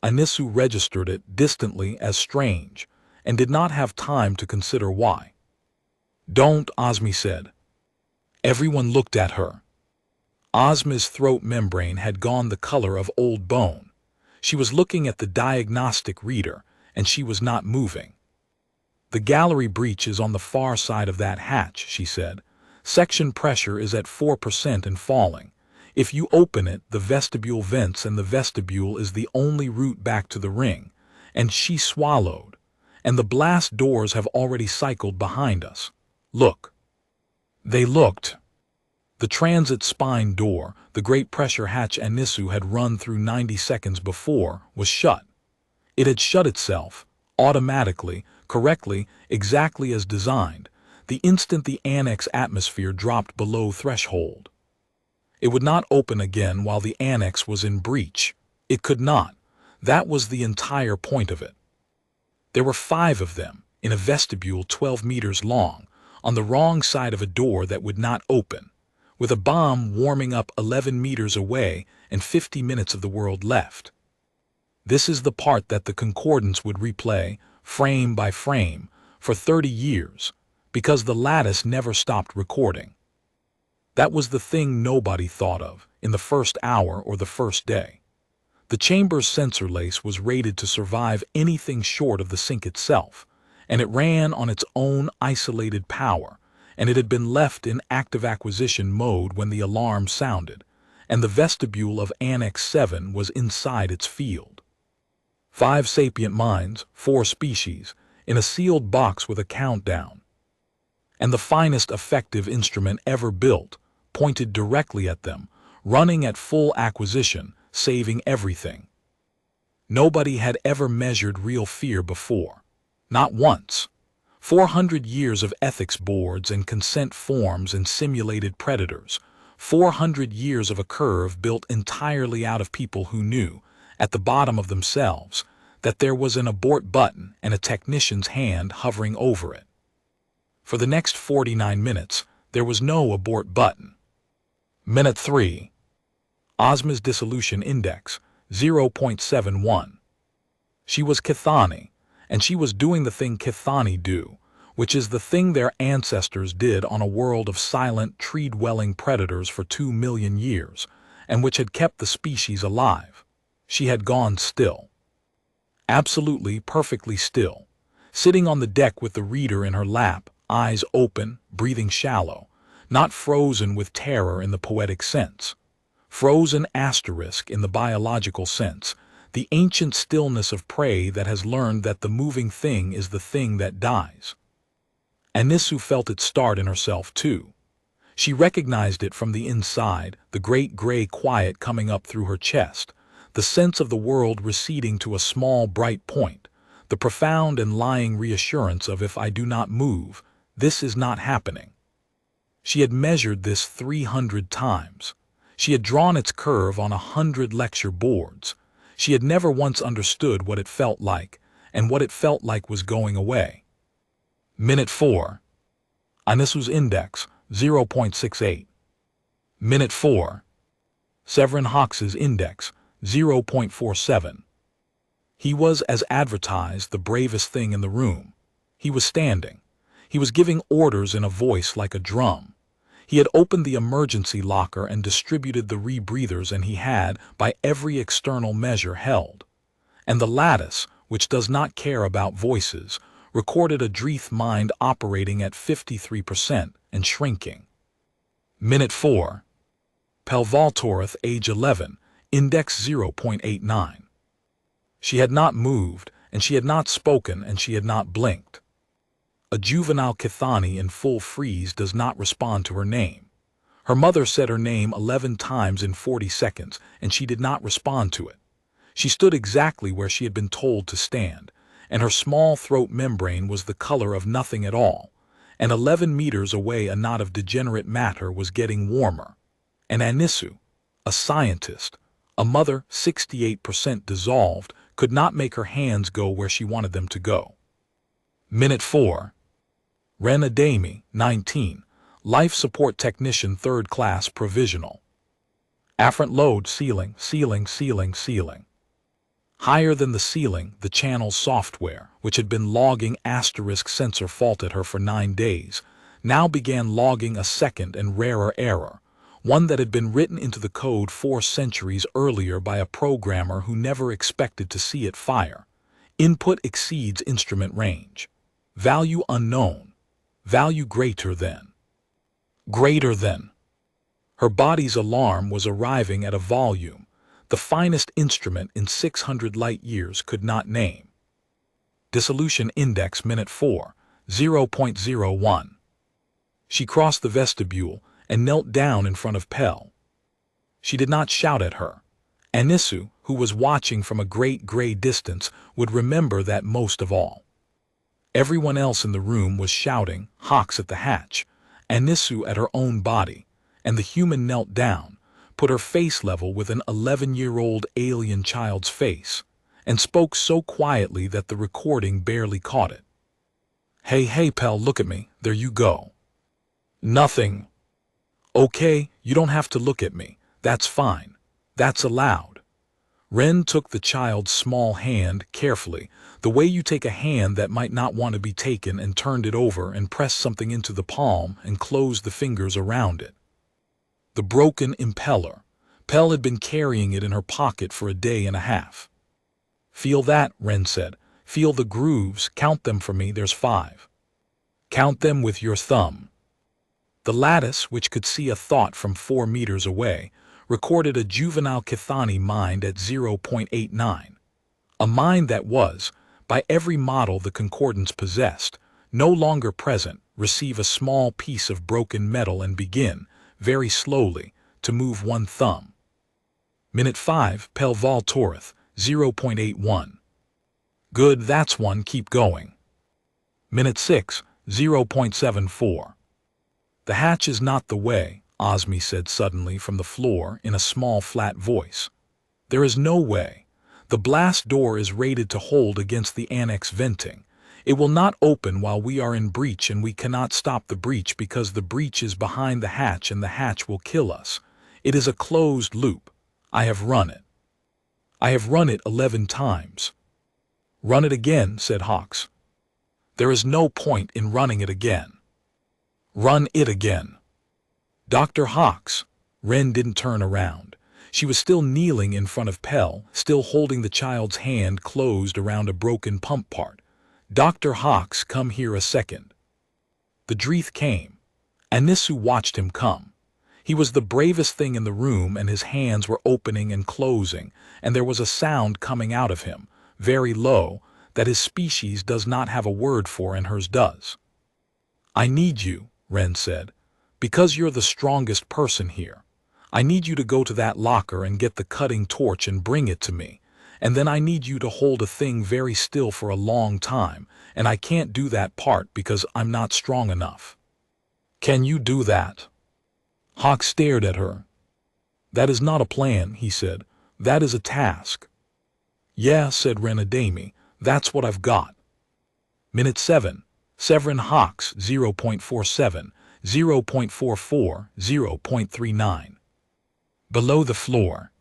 Anisu registered it distantly as strange, and did not have time to consider why. Don't, Osme said. Everyone looked at her. Osme's throat membrane had gone the color of old bone. She was looking at the diagnostic reader, and she was not moving. The gallery breech is on the far side of that hatch, she said. Section pressure is at 4% and falling. If you open it, the vestibule vents, and the vestibule is the only route back to the ring, and she swallowed, and the blast doors have already cycled behind us. Look. They looked. The transit spine door, the great pressure hatch Anisu had run through 90 seconds before, was shut. It had shut itself, automatically, correctly, exactly as designed, the instant the annex atmosphere dropped below threshold. It would not open again while the annex was in breach. It could not. That was the entire point of it. There were 5 of them, in a vestibule 12 meters long, on the wrong side of a door that would not open, with a bomb warming up 11 meters away and 50 minutes of the world left. This is the part that the Concordance would replay, frame by frame, for 30 years, because the lattice never stopped recording. That was the thing nobody thought of in the first hour or the first day. The chamber's sensor lace was rated to survive anything short of the sink itself, and it ran on its own isolated power, and it had been left in active acquisition mode when the alarm sounded, and the vestibule of Annex 7 was inside its field. 5 sapient minds, 4 species, in a sealed box with a countdown. And the finest effective instrument ever built, pointed directly at them, running at full acquisition, saving everything. Nobody had ever measured real fear before. Not once. 400 years of ethics boards and consent forms and simulated predators. 400 years of a curve built entirely out of people who knew, at the bottom of themselves, that there was an abort button and a technician's hand hovering over it. For the next 49 minutes, there was no abort button. Minute 3. Ozma's dissolution index, 0.71. She was Kithani, and she was doing the thing Kithani do, which is the thing their ancestors did on a world of silent, tree-dwelling predators for 2 million years, and which had kept the species alive. She had gone still. Absolutely, perfectly still, sitting on the deck with the reader in her lap, eyes open, breathing shallow, not frozen with terror in the poetic sense. Frozen asterisk in the biological sense, the ancient stillness of prey that has learned that the moving thing is the thing that dies. Anisu felt it start in herself too. She recognized it from the inside, the great gray quiet coming up through her chest, the sense of the world receding to a small bright point, the profound and lying reassurance of if I do not move, this is not happening. She had measured this 300 times. She had drawn its curve on 100 lecture boards. She had never once understood what it felt like, and what it felt like was going away. Minute 4. Anisu's index, 0.68. Minute 4. Severin Hawks's index, 0.47. He was, as advertised, the bravest thing in the room. He was standing. He was giving orders in a voice like a drum. He had opened the emergency locker and distributed the rebreathers, and he had, by every external measure, held. And the lattice, which does not care about voices, recorded a Dreeth mind operating at 53% and shrinking. Minute 4. Pelvaltoreth, age 11, index 0.89. She had not moved, and she had not spoken, and she had not blinked. A juvenile Kithani in full freeze does not respond to her name. Her mother said her name 11 times in 40 seconds, and she did not respond to it. She stood exactly where she had been told to stand, and her small throat membrane was the color of nothing at all, and 11 meters away a knot of degenerate matter was getting warmer. And Anisu, a scientist, a mother 68% dissolved, could not make her hands go where she wanted them to go. Minute 4. Ren Adami, 19, Life Support Technician 3rd Class Provisional. Afferent load ceiling, ceiling, ceiling, ceiling. Higher than the ceiling, the channel's software, which had been logging asterisk sensor fault at her for 9 days, now began logging a second and rarer error, one that had been written into the code 4 centuries earlier by a programmer who never expected to see it fire. Input exceeds instrument range. Value unknown. Value greater than. Greater than. Her body's alarm was arriving at a volume the finest instrument in 600 light years could not name. Dissolution Index Minute 4, 0.01. She crossed the vestibule and knelt down in front of Pell. She did not shout at her. Anisu, who was watching from a great gray distance, would remember that most of all. Everyone else in the room was shouting, Hawks at the hatch, Anisu at her own body, and the human knelt down, put her face level with an 11-year-old alien child's face, and spoke so quietly that the recording barely caught it. Hey, Pell, look at me. There you go. Nothing. Okay, you don't have to look at me. That's fine. That's allowed. Ren took the child's small hand carefully, the way you take a hand that might not want to be taken, and turned it over and pressed something into the palm and closed the fingers around it. The broken impeller. Pell had been carrying it in her pocket for a day and a half. Feel that, Ren said. Feel the grooves. Count them for me. There's 5. Count them with your thumb. The lattice, which could see a thought from 4 meters away, recorded a juvenile Kithani mind at 0.89. A mind that was, by every model the concordance possessed, no longer present, receive a small piece of broken metal and begin, very slowly, to move one thumb. Minute 5, Pell Vol Torith, 0.81. Good, that's one, keep going. Minute 6, 0.74. The hatch is not the way, Osmi said suddenly from the floor in a small flat voice. There is no way. The blast door is rated to hold against the annex venting. It will not open while we are in breach, and we cannot stop the breach because the breach is behind the hatch and the hatch will kill us. It is a closed loop. I have run it. I have run it 11 times. Run it again, said Hawks. There is no point in running it again. Run it again. Dr. Hawks. Ren didn't turn around. She was still kneeling in front of Pell, still holding the child's hand closed around a broken pump part. Dr. Hawks, come here a second. The Dreeth came. Anisu watched him come. He was the bravest thing in the room, and his hands were opening and closing, and there was a sound coming out of him, very low, that his species does not have a word for and hers does. I need you, Ren said, because you're the strongest person here. I need you to go to that locker and get the cutting torch and bring it to me, and then I need you to hold a thing very still for a long time, and I can't do that part because I'm not strong enough. Can you do that? Hawk stared at her. That is not a plan, he said. That is a task. Yeah, said Renadami, that's what I've got. Minute 7. Severin Hawks, 0.47, 0.44, 0.39. Below the floor.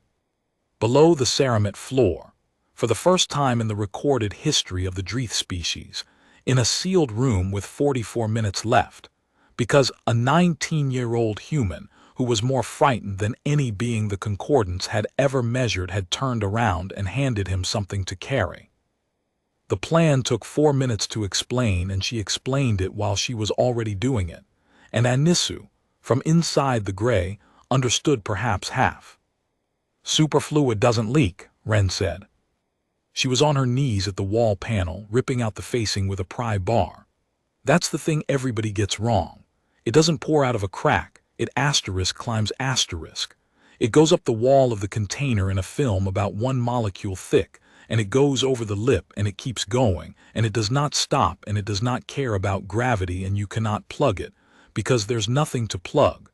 Below the Ceramet floor, for the first time in the recorded history of the Dreeth species, in a sealed room with 44 minutes left, because a 19-year-old human who was more frightened than any being the concordance had ever measured had turned around and handed him something to carry. The plan took 4 minutes to explain, and she explained it while she was already doing it, and Anisu, from inside the gray, understood perhaps half. Superfluid doesn't leak, Ren said. She was on her knees at the wall panel, ripping out the facing with a pry bar. That's the thing everybody gets wrong. It doesn't pour out of a crack, it climbs asterisk. It goes up the wall of the container in a film about 1 molecule thick, and it goes over the lip, and it keeps going, and it does not stop, and it does not care about gravity, and you cannot plug it, because there's nothing to plug.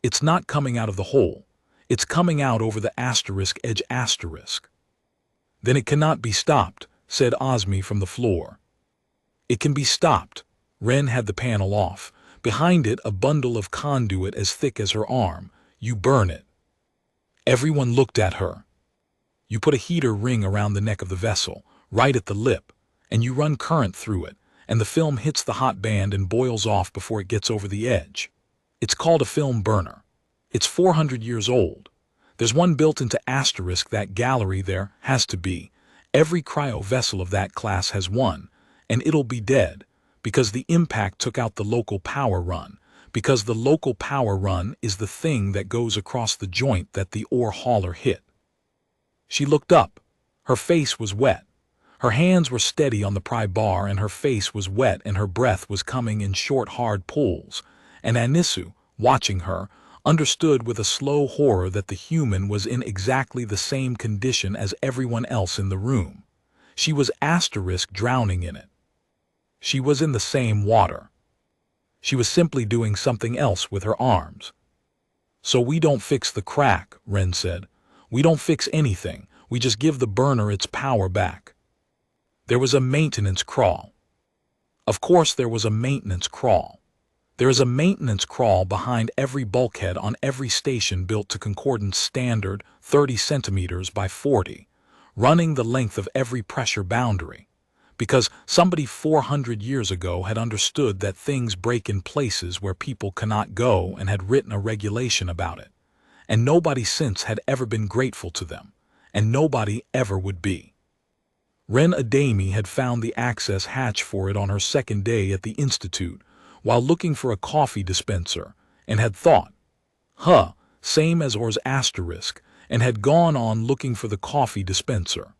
It's not coming out of the hole. It's coming out over the asterisk edge asterisk. Then it cannot be stopped, said Osmi from the floor. It can be stopped. Ren had the panel off. Behind it, a bundle of conduit as thick as her arm. You burn it. Everyone looked at her. You put a heater ring around the neck of the vessel, right at the lip, and you run current through it, and the film hits the hot band and boils off before it gets over the edge. It's called a film burner. It's 400 years old. There's one built into asterisk that gallery there has to be. Every cryo vessel of that class has one, and it'll be dead, because the impact took out the local power run, because the local power run is the thing that goes across the joint that the ore hauler hit. She looked up. Her face was wet. Her hands were steady on the pry bar, and her face was wet, and her breath was coming in short, hard pulls. And Anisu, watching her, understood with a slow horror that the human was in exactly the same condition as everyone else in the room. She was drowning in it. She was in the same water. She was simply doing something else with her arms. "So we don't fix the crack," Ren said. "We don't fix anything. We just give the burner its power back." There was a maintenance crawl. Of course there was a maintenance crawl. There is a maintenance crawl behind every bulkhead on every station built to concordance standard 30 centimeters by 40, running the length of every pressure boundary. Because somebody 400 years ago had understood that things break in places where people cannot go and had written a regulation about it. And nobody since had ever been grateful to them, and nobody ever would be. Ren Adami had found the access hatch for it on her second day at the Institute while looking for a coffee dispenser, and had thought, same as Or's asterisk, and had gone on looking for the coffee dispenser.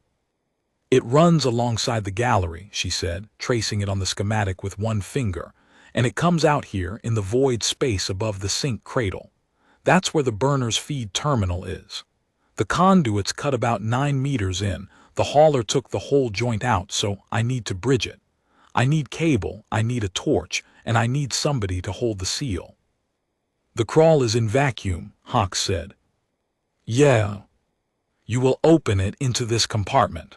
"It runs alongside the gallery," she said, tracing it on the schematic with one finger, "and it comes out here in the void space above the sink cradle. That's where the burner's feed terminal is. The conduit's cut about 9 meters in. The hauler took the whole joint out, so I need to bridge it. I need cable, I need a torch, and I need somebody to hold the seal." "The crawl is in vacuum," Hawks said. "Yeah. You will open it into this compartment."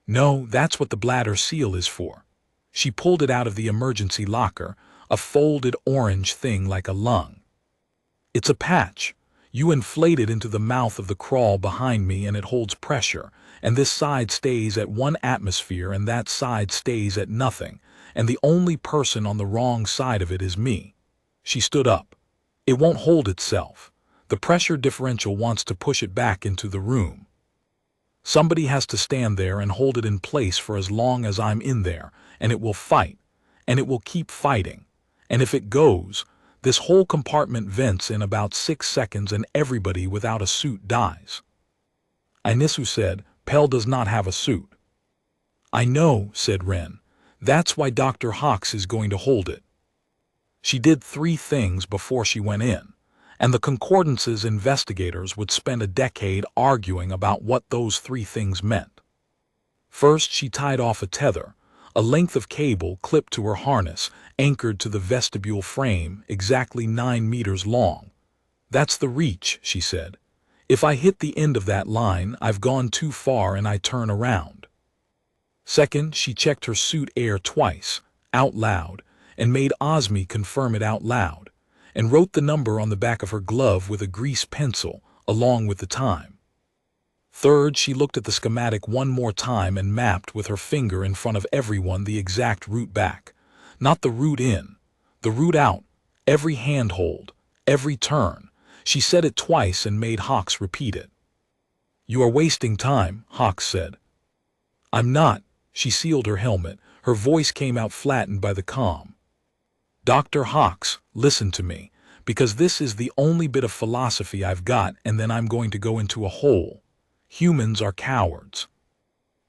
"No, that's what the bladder seal is for." She pulled it out of the emergency locker, a folded orange thing like a lung. "It's a patch. You inflate it into the mouth of the crawl behind me, and it holds pressure, and this side stays at 1 atmosphere and that side stays at nothing, and the only person on the wrong side of it is me." She stood up. "It won't hold itself. The pressure differential wants to push it back into the room. Somebody has to stand there and hold it in place for as long as I'm in there, and it will fight, and it will keep fighting. And if it goes, this whole compartment vents in about 6 seconds and everybody without a suit dies." Anisu said, "Pell does not have a suit." "I know," said Ren. "That's why Dr. Hawks is going to hold it." She did 3 things before she went in, and the Concordance's investigators would spend a decade arguing about what those 3 things meant. First, she tied off a tether, a length of cable clipped to her harness, anchored to the vestibule frame, exactly 9 meters long. "That's the reach," she said. "If I hit the end of that line, I've gone too far and I turn around." Second, she checked her suit air twice, out loud, and made Osmi confirm it out loud, and wrote the number on the back of her glove with a grease pencil, along with the time. Third, she looked at the schematic one more time and mapped with her finger in front of everyone the exact route back. Not the route in, the route out, every handhold, every turn. She said it twice and made Hawks repeat it. "You are wasting time," Hawks said. "I'm not." She sealed her helmet. Her voice came out flattened by the comm. "Dr. Hawks, listen to me, because this is the only bit of philosophy I've got, and then I'm going to go into a hole. Humans are cowards."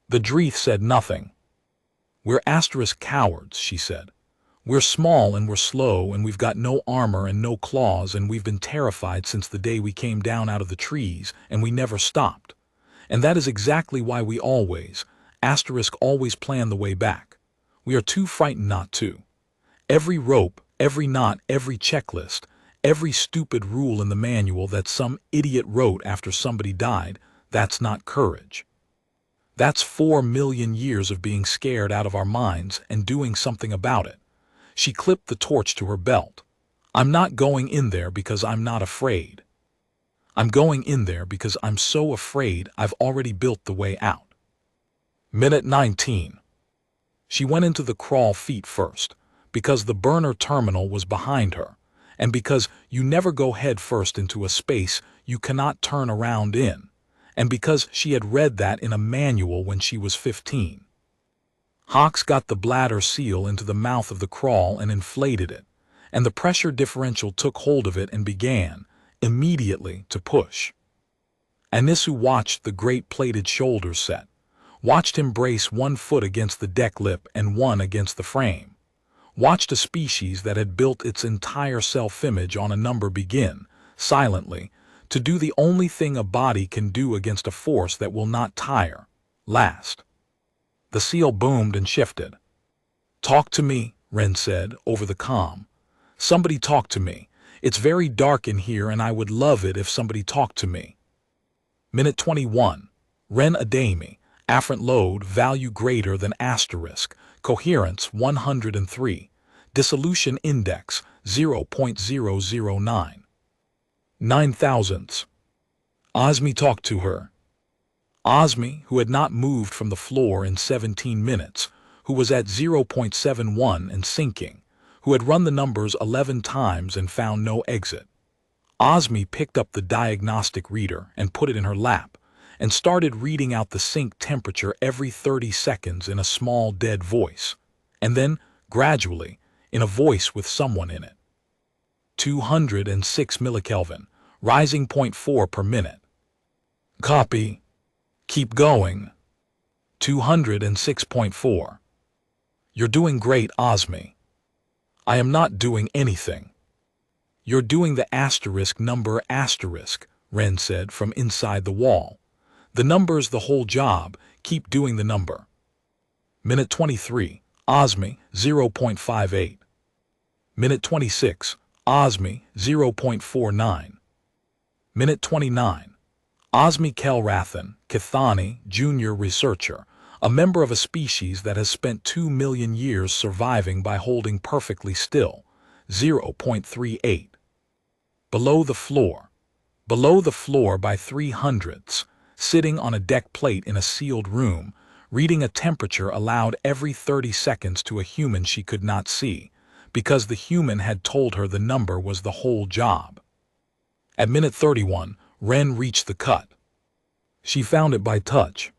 The Dreeth said nothing. "We're asterisk cowards," she said. "We're small and we're slow and we've got no armor and no claws, and we've been terrified since the day we came down out of the trees, and we never stopped. And that is exactly why we always plan the way back. We are too frightened not to. Every rope, every knot, every checklist, every stupid rule in the manual that some idiot wrote after somebody died, that's not courage. That's 4 million years of being scared out of our minds and doing something about it." She clipped the torch to her belt. "I'm not going in there because I'm not afraid. I'm going in there because I'm so afraid I've already built the way out." Minute 19. She went into the crawl feet first, because the burner terminal was behind her, and because you never go head first into a space you cannot turn around in, and because she had read that in a manual when she was 15. Hawks got the bladder seal into the mouth of the crawl and inflated it, and the pressure differential took hold of it and began, immediately, to push. Anisu watched the great plated shoulders set, Watched him brace one foot against the deck lip and one against the frame. Watched a species that had built its entire self-image on a number begin, silently, to do the only thing a body can do against a force that will not tire, last. The seal boomed and shifted. "Talk to me," Ren said, over the comm. "Somebody talk to me. It's very dark in here and I would love it if somebody talked to me." Minute 21. Ren Adami, afferent load, value greater than asterisk, coherence 103, dissolution index 0.009. 9 thousandths. Osmi talked to her. Osmi, who had not moved from the floor in 17 minutes, who was at 0.71 and sinking, who had run the numbers 11 times and found no exit. Osmi picked up the diagnostic reader and put it in her lap, and started reading out the sink temperature every 30 seconds in a small dead voice, and then, gradually, in a voice with someone in it. 206 millikelvin, rising 0.4 per minute. Copy. Keep going. 206.4. You're doing great, Osmi. I am not doing anything. You're doing the asterisk number asterisk, Ren said from inside the wall. The number's the whole job, keep doing the number. Minute 23, Osmi, 0.58. Minute 26, Osmi, 0.49. Minute 29, Osmi Kelrathan, Kithani, junior researcher, a member of a species that has spent 2 million years surviving by holding perfectly still, 0.38. Below the floor by 300ths, sitting on a deck plate in a sealed room, reading a temperature aloud every 30 seconds to a human she could not see, because the human had told her the number was the whole job. At minute 31, Ren reached the cut. She found it by touch.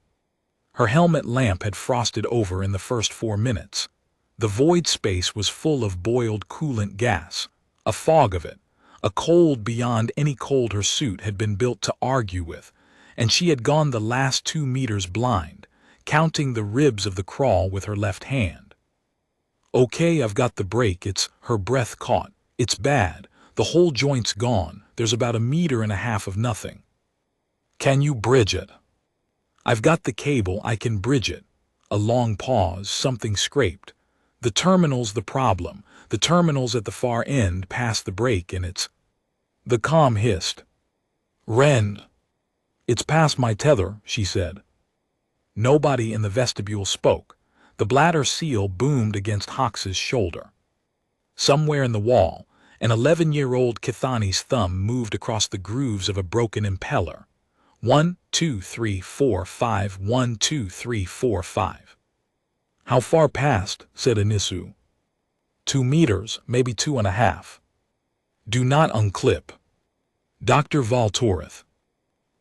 Her helmet lamp had frosted over in the first 4 minutes. The void space was full of boiled coolant gas, a fog of it, a cold beyond any cold her suit had been built to argue with, and she had gone the last 2 meters blind, counting the ribs of the crawl with her left hand. "Okay, I've got the break," her breath caught. "It's bad. The whole joint's gone. There's about 1.5 meters of nothing." "Can you bridge it?" "I've got the cable, I can bridge it." A long pause, something scraped. "The terminal's the problem. The terminal's at the far end past the break and it's..." The comm hissed. "Ren." "It's past my tether," she said. Nobody in the vestibule spoke. The bladder seal boomed against Hox's shoulder. Somewhere in the wall, an 11-year-old Kithani's thumb moved across the grooves of a broken impeller. 1, 2, 3, 4, 5, 1, 2, 3, 4, 5. "How far past?" said Anisu. 2 meters, maybe 2.5. "Do not unclip." Dr. Valtorith.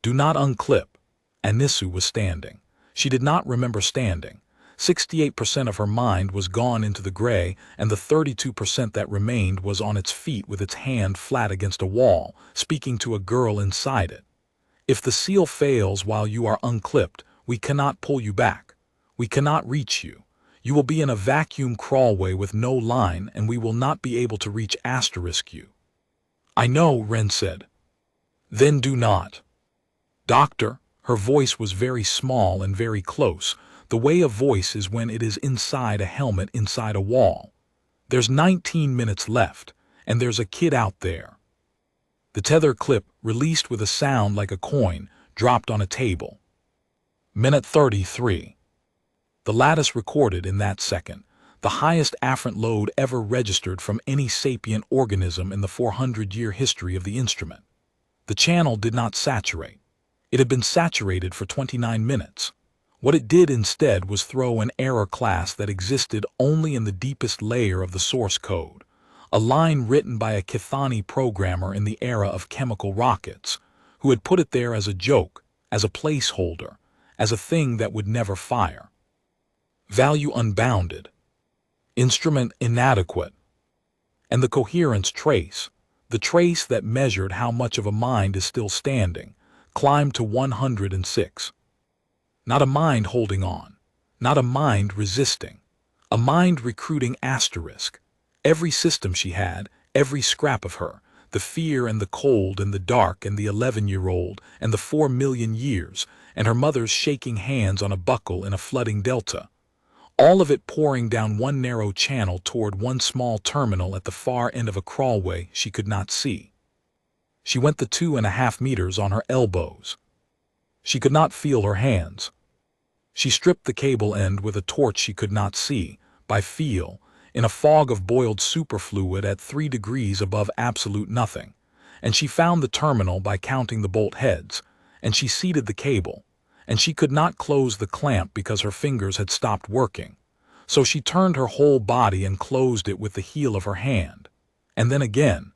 "Do not unclip." Anisu was standing. She did not remember standing. 68% of her mind was gone into the gray, and the 32% that remained was on its feet with its hand flat against a wall, speaking to a girl inside it. "If the seal fails while you are unclipped, we cannot pull you back. We cannot reach you. You will be in a vacuum crawlway with no line, and we will not be able to reach asterisk you." "I know," Ren said. "Then do not." "Doctor," her voice was very small and very close, the way a voice is when it is inside a helmet inside a wall. "There's 19 minutes left, and there's a kid out there." The tether clip, released with a sound like a coin, dropped on a table. Minute 33. The lattice recorded in that second the highest afferent load ever registered from any sapient organism in the 400-year history of the instrument. The channel did not saturate. It had been saturated for 29 minutes. What it did instead was throw an error class that existed only in the deepest layer of the source code, a line written by a Kithani programmer in the era of chemical rockets, who had put it there as a joke, as a placeholder, as a thing that would never fire. Value unbounded. Instrument inadequate. And the coherence trace, the trace that measured how much of a mind is still standing, climbed to 106. Not a mind holding on. Not a mind resisting. A mind recruiting asterisk. Every system she had, every scrap of her, the fear and the cold and the dark and the 11-year-old and the 4 million years, and her mother's shaking hands on a buckle in a flooding delta. All of it pouring down one narrow channel toward one small terminal at the far end of a crawlway she could not see. She went the 2.5 meters on her elbows. She could not feel her hands. She stripped the cable end with a torch she could not see, by feel, in a fog of boiled superfluid at 3 degrees above absolute nothing, and she found the terminal by counting the bolt heads, and she seated the cable, and she could not close the clamp because her fingers had stopped working, so she turned her whole body and closed it with the heel of her hand, and then again,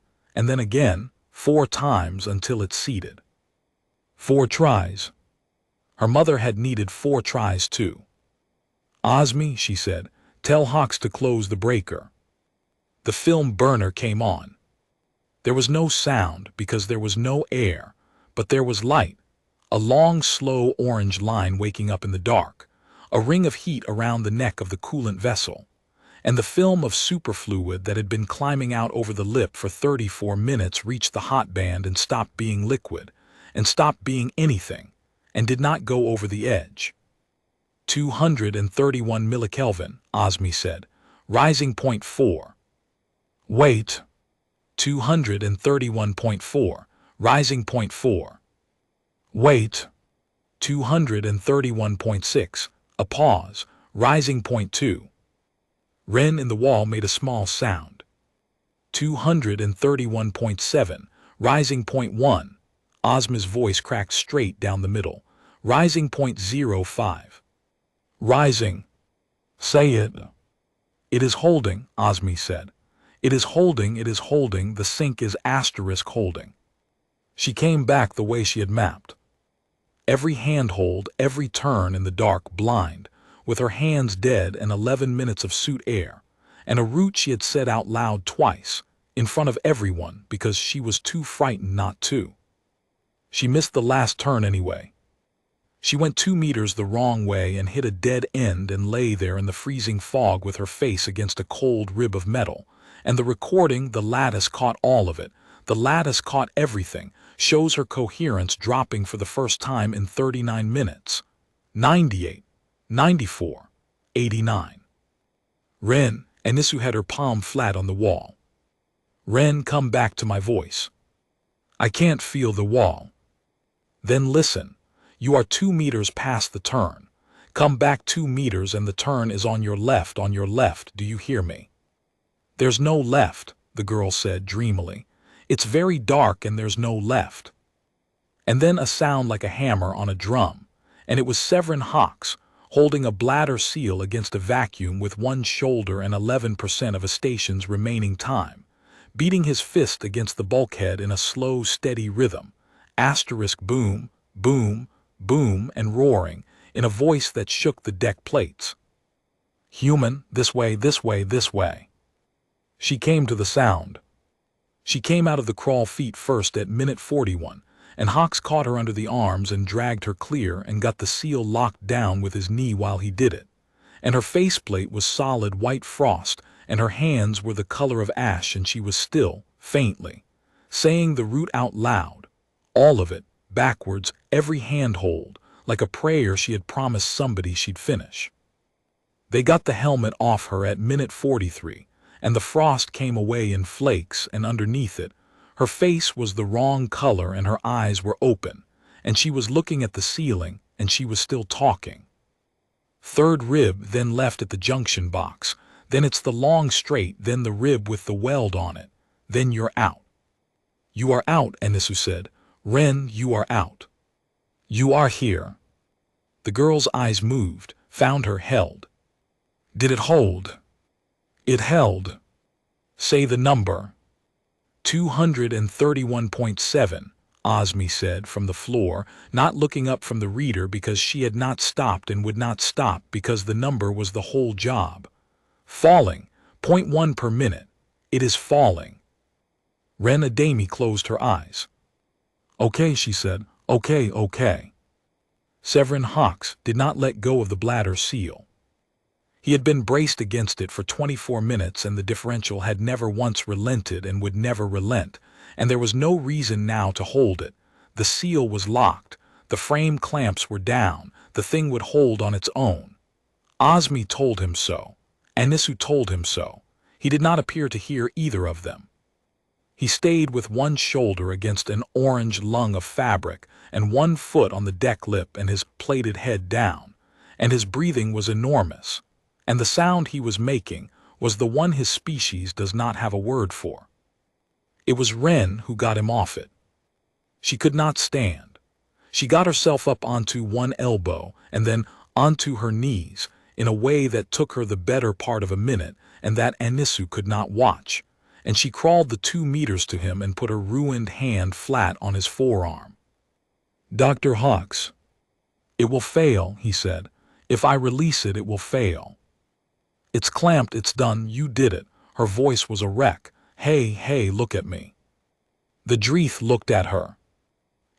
4 times until it seated. 4 tries. Her mother had needed 4 tries too. "Osmi," she said, "tell Hawks to close the breaker." The film burner came on. There was no sound because there was no air, but there was light, a long, slow orange line waking up in the dark, a ring of heat around the neck of the coolant vessel, and the film of superfluid that had been climbing out over the lip for 34 minutes reached the hot band and stopped being liquid, and stopped being anything, and did not go over the edge. 231 millikelvin, Osmi said, rising 0.4. Wait. 231.4, rising 0.4. Wait. 231.6, a pause, rising 0.2. Ren in the wall made a small sound. 231.7, rising 0.1. Osmi's voice cracked straight down the middle, rising 0.05. Rising. Say it. It is holding, Osmi said. It is holding, the sink is asterisk holding. She came back the way she had mapped. Every handhold, every turn in the dark, blind, with her hands dead and 11 minutes of suit air, and a route she had said out loud twice, in front of everyone because she was too frightened not to. She missed the last turn anyway. She went 2 meters the wrong way and hit a dead end and lay there in the freezing fog with her face against a cold rib of metal, and the recording, the lattice caught all of it, the lattice caught everything, shows her coherence dropping for the first time in 39 minutes. 98, 94, 89. Ren, Anisu had her palm flat on the wall. Ren, come back to my voice. I can't feel the wall. Then listen. You are 2 meters past the turn. Come back 2 meters and the turn is on your left, do you hear me? There's no left, the girl said dreamily. It's very dark and there's no left. And then a sound like a hammer on a drum, and it was Severin Hawks, holding a bladder seal against a vacuum with one shoulder and 11% of a station's remaining time, beating his fist against the bulkhead in a slow, steady rhythm, asterisk boom, boom, boom, and roaring, in a voice that shook the deck plates. Human, this way, this way, this way. She came to the sound. She came out of the crawl feet first at minute 41, and Hawks caught her under the arms and dragged her clear and got the seal locked down with his knee while he did it. And her faceplate was solid white frost, and her hands were the color of ash, and she was still, faintly, saying the route out loud, all of it, backwards, every handhold, like a prayer she had promised somebody she'd finish. They got the helmet off her at minute 43, and the frost came away in flakes, and underneath it, her face was the wrong color and her eyes were open, and she was looking at the ceiling, and she was still talking. Third rib, then left at the junction box, then it's the long straight, then the rib with the weld on it, then you're out. You are out, Anisu said. Ren, you are out. You are here. The girl's eyes moved, found her held. Did it hold? It held. Say the number. 231.7, Osmi said from the floor, not looking up from the reader because she had not stopped and would not stop because the number was the whole job. Falling, 0.1 per minute. It is falling. Ren Adami closed her eyes. Okay, she said. Okay. Severin Hawks did not let go of the bladder seal. He had been braced against it for 24 minutes, and the differential had never once relented and would never relent, and there was no reason now to hold it. The seal was locked, the frame clamps were down, the thing would hold on its own. Osmi told him so. Anisu told him so. He did not appear to hear either of them. He stayed with one shoulder against an orange lung of fabric and one foot on the deck lip and his plated head down, and his breathing was enormous, and the sound he was making was the one his species does not have a word for. It was Ren who got him off it. She could not stand. She got herself up onto one elbow and then onto her knees in a way that took her the better part of a minute and that Anisu could not watch, and she crawled the 2 meters to him and put her ruined hand flat on his forearm. "Dr. Hawks." "It will fail," he said. "If I release it, it will fail." "It's clamped, it's done, you did it." Her voice was a wreck. Hey, look at me." The Dreeth looked at her.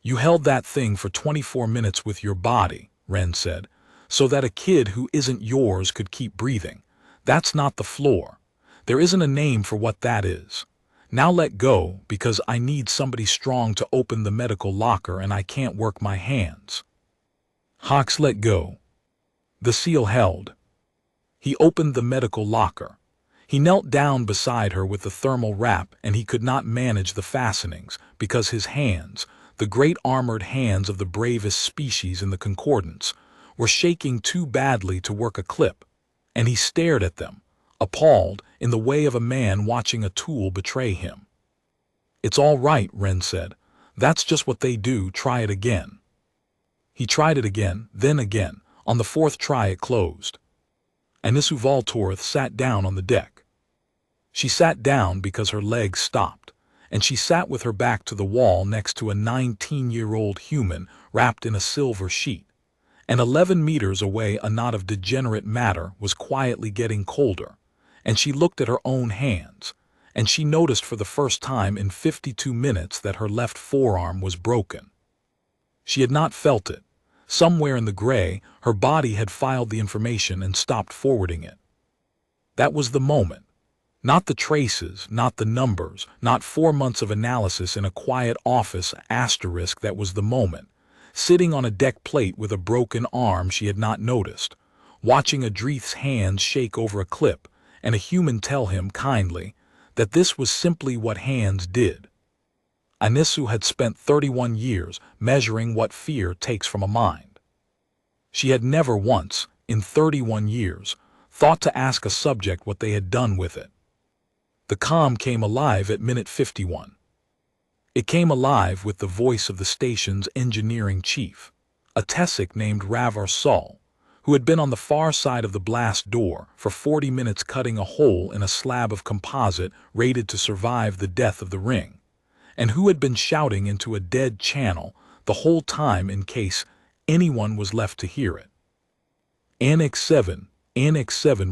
"You held that thing for 24 minutes with your body," Ren said, "so that a kid who isn't yours could keep breathing. That's not the floor. There isn't a name for what that is. Now let go, because I need somebody strong to open the medical locker and I can't work my hands." Hawks let go. The seal held. He opened the medical locker. He knelt down beside her with the thermal wrap, and he could not manage the fastenings because his hands, the great armored hands of the bravest species in the concordance, were shaking too badly to work a clip, and he stared at them, appalled, in the way of a man watching a tool betray him. "It's all right," Ren said. "That's just what they do. Try it again." He tried it again, then again. On the 4th try it closed. Anisu Voltorth sat down on the deck. She sat down because her legs stopped, and she sat with her back to the wall next to a 19-year-old human wrapped in a silver sheet. And 11 meters away a knot of degenerate matter was quietly getting colder, and she looked at her own hands, and she noticed for the first time in 52 minutes that her left forearm was broken. She had not felt it. Somewhere in the gray, her body had filed the information and stopped forwarding it. That was the moment. Not the traces, not the numbers, not 4 months of analysis in a quiet office asterisk. That was the moment. Sitting on a deck plate with a broken arm she had not noticed, watching a Dreeth's hands shake over a clip, and a human tell him kindly that this was simply what hands did. Anisu had spent 31 years measuring what fear takes from a mind. She had never once, in 31 years, thought to ask a subject what they had done with it. The comm came alive at minute 51. It came alive with the voice of the station's engineering chief, a Tessic named Ravar Sol, who had been on the far side of the blast door for 40 minutes cutting a hole in a slab of composite rated to survive the death of the ring, and who had been shouting into a dead channel the whole time in case anyone was left to hear it. Annex 7,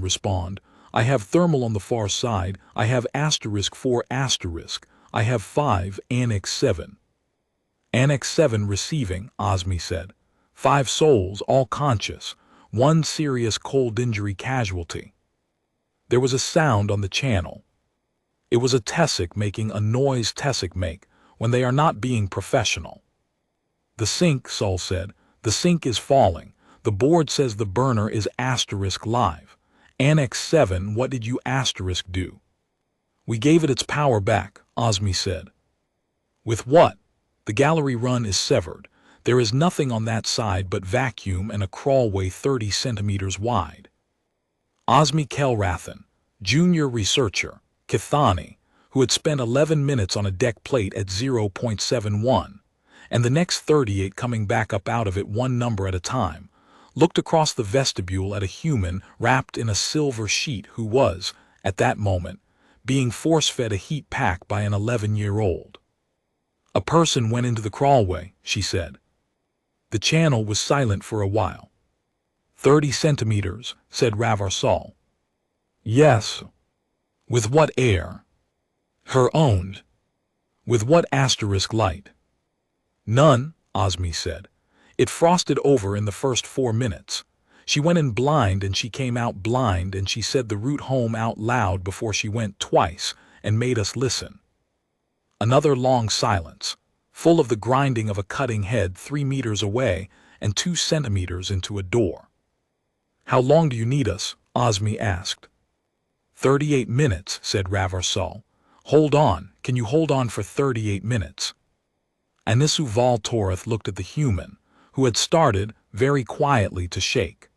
respond. I have thermal on the far side. I have *4*. I have 5, Annex 7. Annex 7 receiving, Osmi said. 5 souls, all conscious. 1 serious cold injury casualty. There was a sound on the channel. It was a Tessic making a noise Tessic make when they are not being professional. The sink, Sol said. The sink is falling. The board says the burner is *live. Annex 7, what did you do? We gave it its power back, Osmi said. With what? The gallery run is severed. There is nothing on that side but vacuum and a crawlway 30 centimeters wide. Osmi Kelrathan, junior researcher, Kithani, who had spent 11 minutes on a deck plate at 0.71, and the next 38 coming back up out of it one number at a time, looked across the vestibule at a human wrapped in a silver sheet who was, at that moment, being force-fed a heat pack by an 11-year-old. A person went into the crawlway, she said. The channel was silent for a while. 30 centimeters, said Ravar Sol. Yes. With what air? Her own. With what * light? None, Osmi said. It frosted over in the first 4 minutes. She went in blind and she came out blind, and she said the route home out loud before she went twice and made us listen. Another long silence, full of the grinding of a cutting head 3 meters away and 2 centimeters into a door. "How long do you need us?" Osmi asked. 38 minutes, said Ravarsal. "Hold on, can you hold on for 38 minutes? Anisu Valtoreth looked at the human, who had started, very quietly, to shake.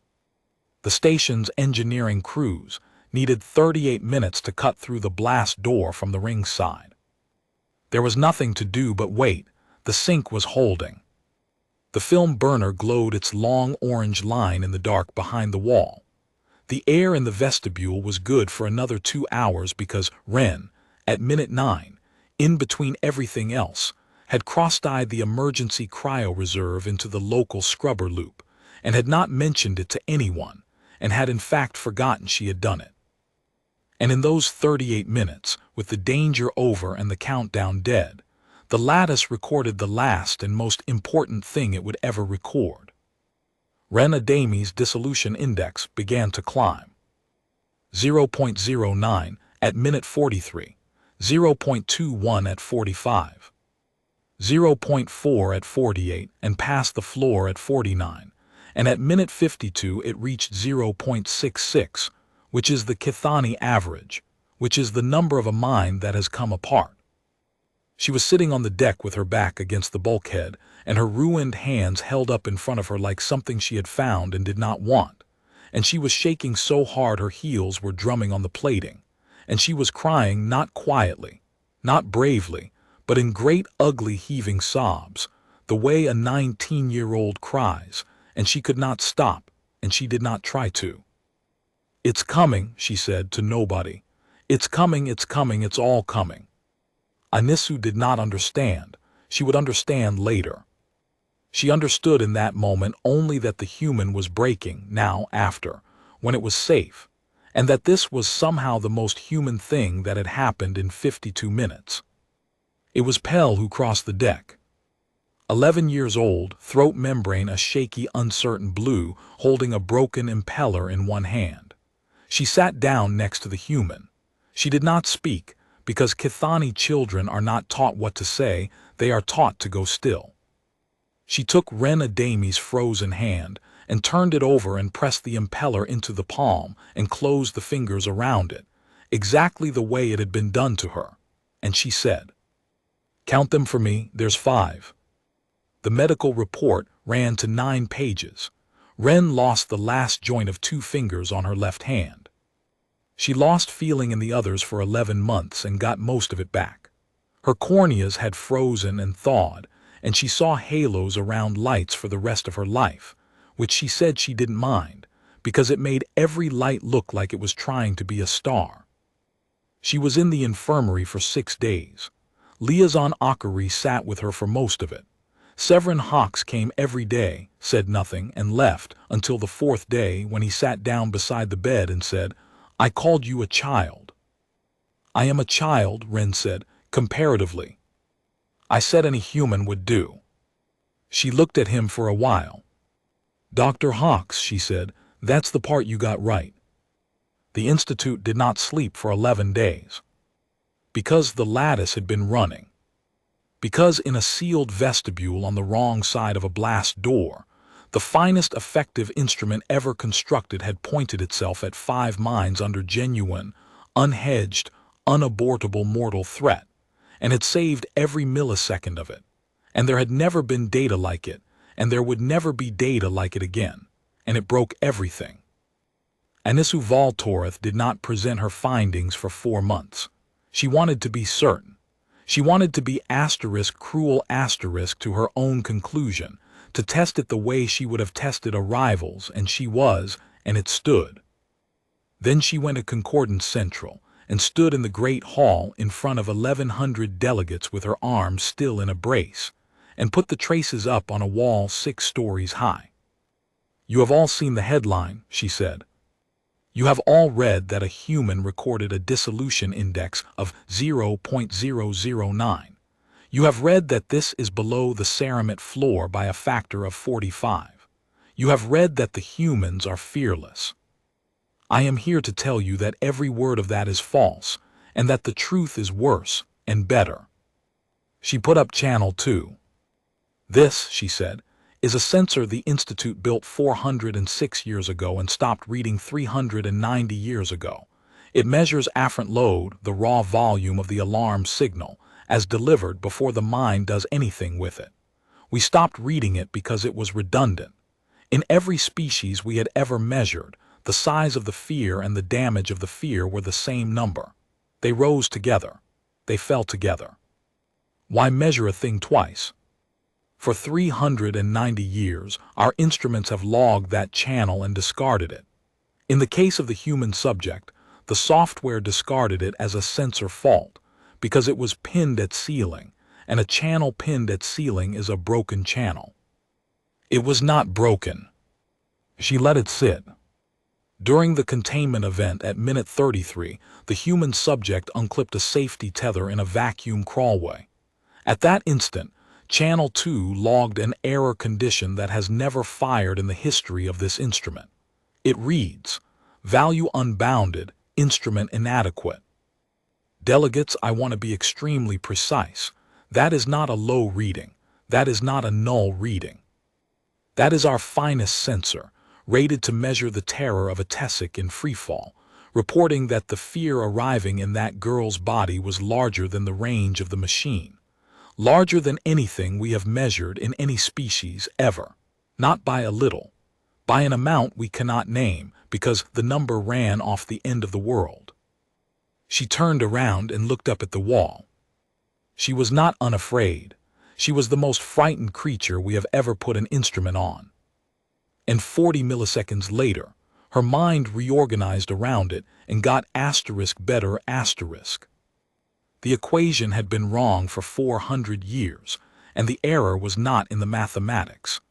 The station's engineering crews needed 38 minutes to cut through the blast door from the ring side. There was nothing to do but wait. The sink was holding. The film burner glowed its long orange line in the dark behind the wall. The air in the vestibule was good for another 2 hours because Ren, at minute 9, in between everything else, had cross-eyed the emergency cryo reserve into the local scrubber loop, and had not mentioned it to anyone, and had in fact forgotten she had done it. And in those 38 minutes, with the danger over and the countdown dead, the lattice recorded the last and most important thing it would ever record. Ren Adami's dissolution index began to climb. 0.09 at minute 43, 0.21 at 45, 0.4 at 48, and passed the floor at 49, and at minute 52 it reached 0.66, which is the Kithani average, which is the number of a mind that has come apart. She was sitting on the deck with her back against the bulkhead, and her ruined hands held up in front of her like something she had found and did not want, and she was shaking so hard her heels were drumming on the plating, and she was crying not quietly, not bravely, but in great ugly heaving sobs, the way a 19-year-old cries, and she could not stop, and she did not try to. "It's coming," she said to nobody. "It's coming, it's coming, it's all coming." Anisu did not understand. She would understand later. She understood in that moment only that the human was breaking now after, when it was safe, and that this was somehow the most human thing that had happened in 52 minutes. It was Pell who crossed the deck. 11 years old, throat membrane a shaky, uncertain blue, holding a broken impeller in one hand. She sat down next to the human. She did not speak, because Kithani children are not taught what to say, they are taught to go still. She took Ren Adami's frozen hand and turned it over and pressed the impeller into the palm and closed the fingers around it, exactly the way it had been done to her, and she said, "Count them for me, there's 5. The medical report ran to 9 pages. Ren lost the last joint of 2 fingers on her left hand. She lost feeling in the others for 11 months and got most of it back. Her corneas had frozen and thawed, and she saw halos around lights for the rest of her life, which she said she didn't mind, because it made every light look like it was trying to be a star. She was in the infirmary for 6 days. Liaison Akari sat with her for most of it. Severin Hawks came every day, said nothing, and left until the 4th day when he sat down beside the bed and said, "I called you a child." "I am a child," Ren said, "comparatively. I said any human would do." She looked at him for a while. "Dr. Hawks," she said, "that's the part you got right." The Institute did not sleep for 11 days. Because the lattice had been running. Because in a sealed vestibule on the wrong side of a blast door, the finest effective instrument ever constructed had pointed itself at 5 minds under genuine, unhedged, unabortable mortal threat, and had saved every millisecond of it. And there had never been data like it, and there would never be data like it again, and it broke everything. Anisu Valtoreth did not present her findings for 4 months. She wanted to be certain. She wanted to be cruel to her own conclusion, to test it the way she would have tested a rival's, and she was, and it stood. Then she went to Concordance Central, and stood in the great hall in front of 1,100 delegates with her arms still in a brace, and put the traces up on a wall 6 stories high. "You have all seen the headline," she said. "You have all read that a human recorded a dissolution index of 0.009. You have read that this is below the ceramic floor by a factor of 45. You have read that the humans are fearless. I am here to tell you that every word of that is false, and that the truth is worse and better. She put up channel 2. This, she said, is a sensor the Institute built 406 years ago and stopped reading 390 years ago. It measures afferent load, the raw volume of the alarm signal, as delivered before the mind does anything with it. We stopped reading it because it was redundant. In every species we had ever measured, the size of the fear and the damage of the fear were the same number. They rose together. They fell together. Why measure a thing twice? For 390 years, our instruments have logged that channel and discarded it. In the case of the human subject, the software discarded it as a sensor fault because it was pinned at ceiling, and a channel pinned at ceiling is a broken channel. It was not broken. She let it sit. During the containment event at minute 33, the human subject unclipped a safety tether in a vacuum crawlway. At that instant, Channel 2 logged an error condition that has never fired in the history of this instrument. It reads, value unbounded, instrument inadequate. Delegates, I want to be extremely precise. That is not a low reading. That is not a null reading. That is our finest sensor, rated to measure the terror of a Tessic in freefall, reporting that the fear arriving in that girl's body was larger than the range of the machine. Larger than anything we have measured in any species ever, not by a little, by an amount we cannot name because the number ran off the end of the world. She turned around and looked up at the wall. She was not unafraid. She was the most frightened creature we have ever put an instrument on. And 40 milliseconds later, her mind reorganized around it and got asterisk better asterisk. The equation had been wrong for 400 years, and the error was not in the mathematics.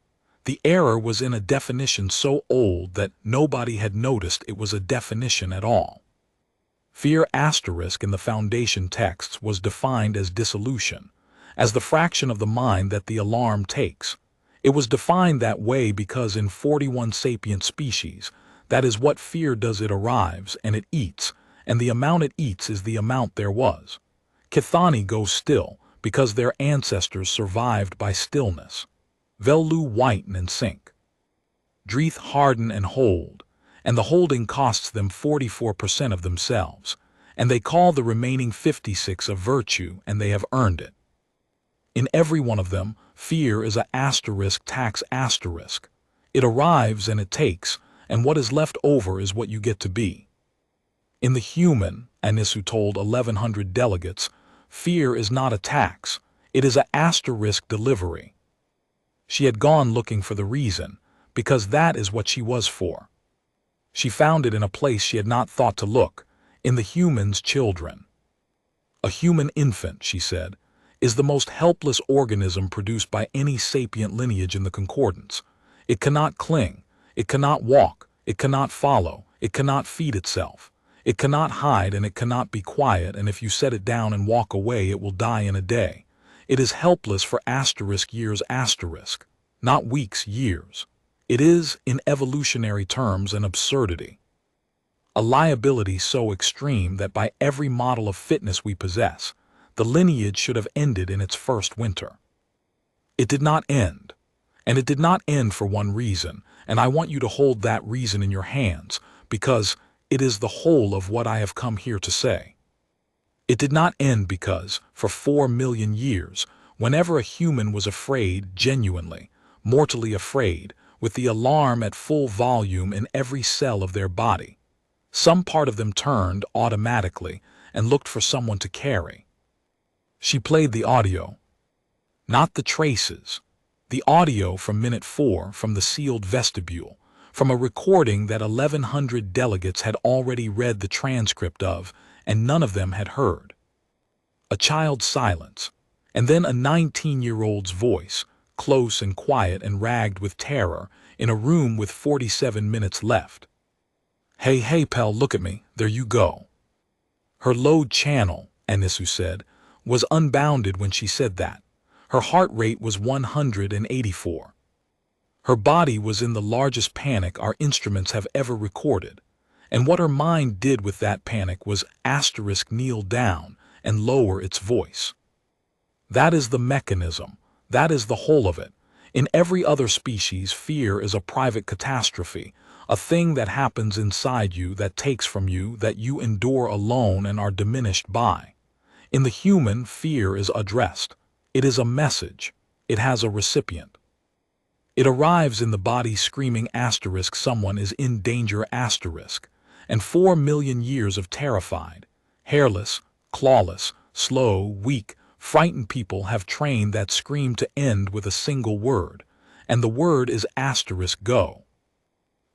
The error was in a definition so old that nobody had noticed it was a definition at all. Fear asterisk in the foundation texts was defined as dissolution, as the fraction of the mind that the alarm takes. It was defined that way because in 41 sapient species, that is what fear does. It arrives and it eats, and the amount it eats is the amount there was. Kithani goes still because their ancestors survived by stillness. Velu whiten and sink. Dreeth harden and hold, and the holding costs them 44% of themselves, and they call the remaining 56 a virtue, and they have earned it. In every one of them, fear is a asterisk tax asterisk. It arrives and it takes, and what is left over is what you get to be. In the human, Anisu told 1,100 delegates, fear is not a tax, it is a asterisk delivery. She had gone looking for the reason, because that is what she was for. She found it in a place she had not thought to look, in the human's children. A human infant, she said, is the most helpless organism produced by any sapient lineage in the concordance. It cannot cling, it cannot walk, it cannot follow, it cannot feed itself. It cannot hide and it cannot be quiet, and if you set it down and walk away it will die in a day. It is helpless for asterisk years asterisk, not weeks, years. It is, in evolutionary terms, an absurdity. A liability so extreme that by every model of fitness we possess, the lineage should have ended in its first winter. It did not end, and it did not end for one reason, and I want you to hold that reason in your hands, because it is the whole of what I have come here to say. It did not end because, for 4 million years, whenever a human was afraid, genuinely, mortally afraid, with the alarm at full volume in every cell of their body, some part of them turned automatically and looked for someone to carry. She played the audio, not the traces, the audio from minute 4 from the sealed vestibule, from a recording that 1,100 delegates had already read the transcript of, and none of them had heard. A child's silence, and then a 19-year-old's voice, close and quiet and ragged with terror, in a room with 47 minutes left. Hey, Pell, look at me, there you go. Her load channel, Anisu said, was unbounded when she said that. Her heart rate was 184. Her body was in the largest panic our instruments have ever recorded. And what her mind did with that panic was kneel down and lower its voice. That is the mechanism. That is the whole of it. In every other species, fear is a private catastrophe, a thing that happens inside you, that takes from you, that you endure alone and are diminished by. In the human, fear is addressed. It is a message. It has a recipient. It arrives in the body screaming someone is in danger and 4 million years of terrified, hairless, clawless, slow, weak, frightened people have trained that scream to end with a single word, and the word is go.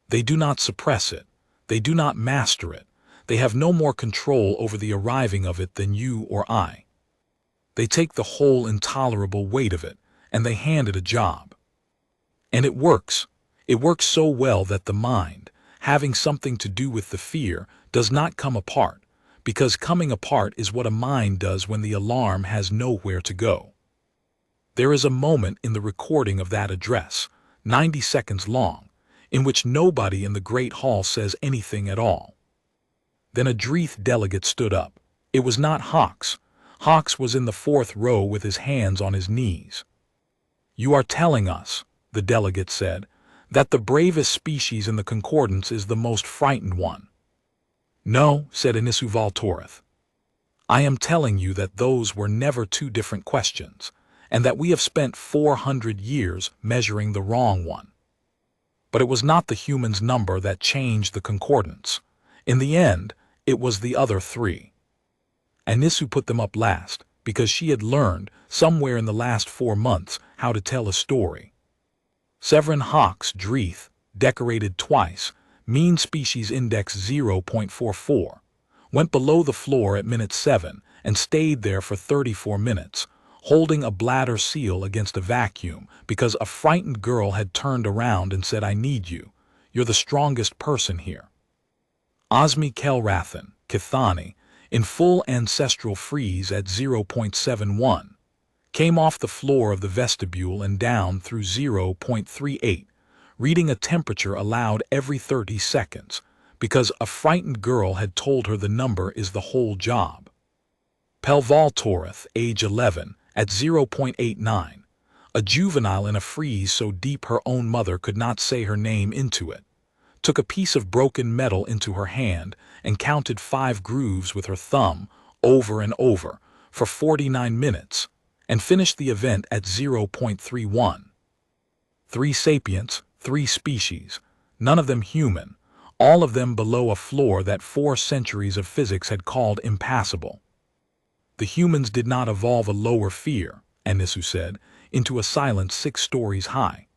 They do not suppress it. They do not master it. They have no more control over the arriving of it than you or I. They take the whole intolerable weight of it, and they hand it a job. And it works. It works so well that the mind, having something to do with the fear, does not come apart, because coming apart is what a mind does when the alarm has nowhere to go. There is a moment in the recording of that address, 90 seconds long, in which nobody in the great hall says anything at all. Then a Dreeth delegate stood up. It was not Hawks. Hawks was in the 4th row with his hands on his knees. "You are telling us," the delegate said, "that the bravest species in the concordance is the most frightened one." "No," said Anisu Valtoreth. "I am telling you that those were never two different questions, and that we have spent 400 years measuring the wrong one. But it was not the human's number that changed the concordance. In the end, it was the other 3. Anisu put them up last, because she had learned, somewhere in the last 4 months, how to tell a story. Severin Hawks Dreeth, decorated twice, mean species index 0.44, went below the floor at minute 7 and stayed there for 34 minutes, holding a bladder seal against a vacuum because a frightened girl had turned around and said, "I need you. You're the strongest person here." Osmi Kelrathan, Kithani, in full ancestral freeze at 0.71, came off the floor of the vestibule and down through 0.38, reading a temperature aloud every 30 seconds, because a frightened girl had told her the number is the whole job. Pelval Toreth, age 11, at 0.89, a juvenile in a freeze so deep her own mother could not say her name into it, took a piece of broken metal into her hand and counted 5 grooves with her thumb over and over for 49 minutes and finished the event at 0.31. 3 sapients, 3 species, none of them human, all of them below a floor that 4 centuries of physics had called impassable. The humans did not evolve a lower fear, Anisu said, into a silence 6 stories high.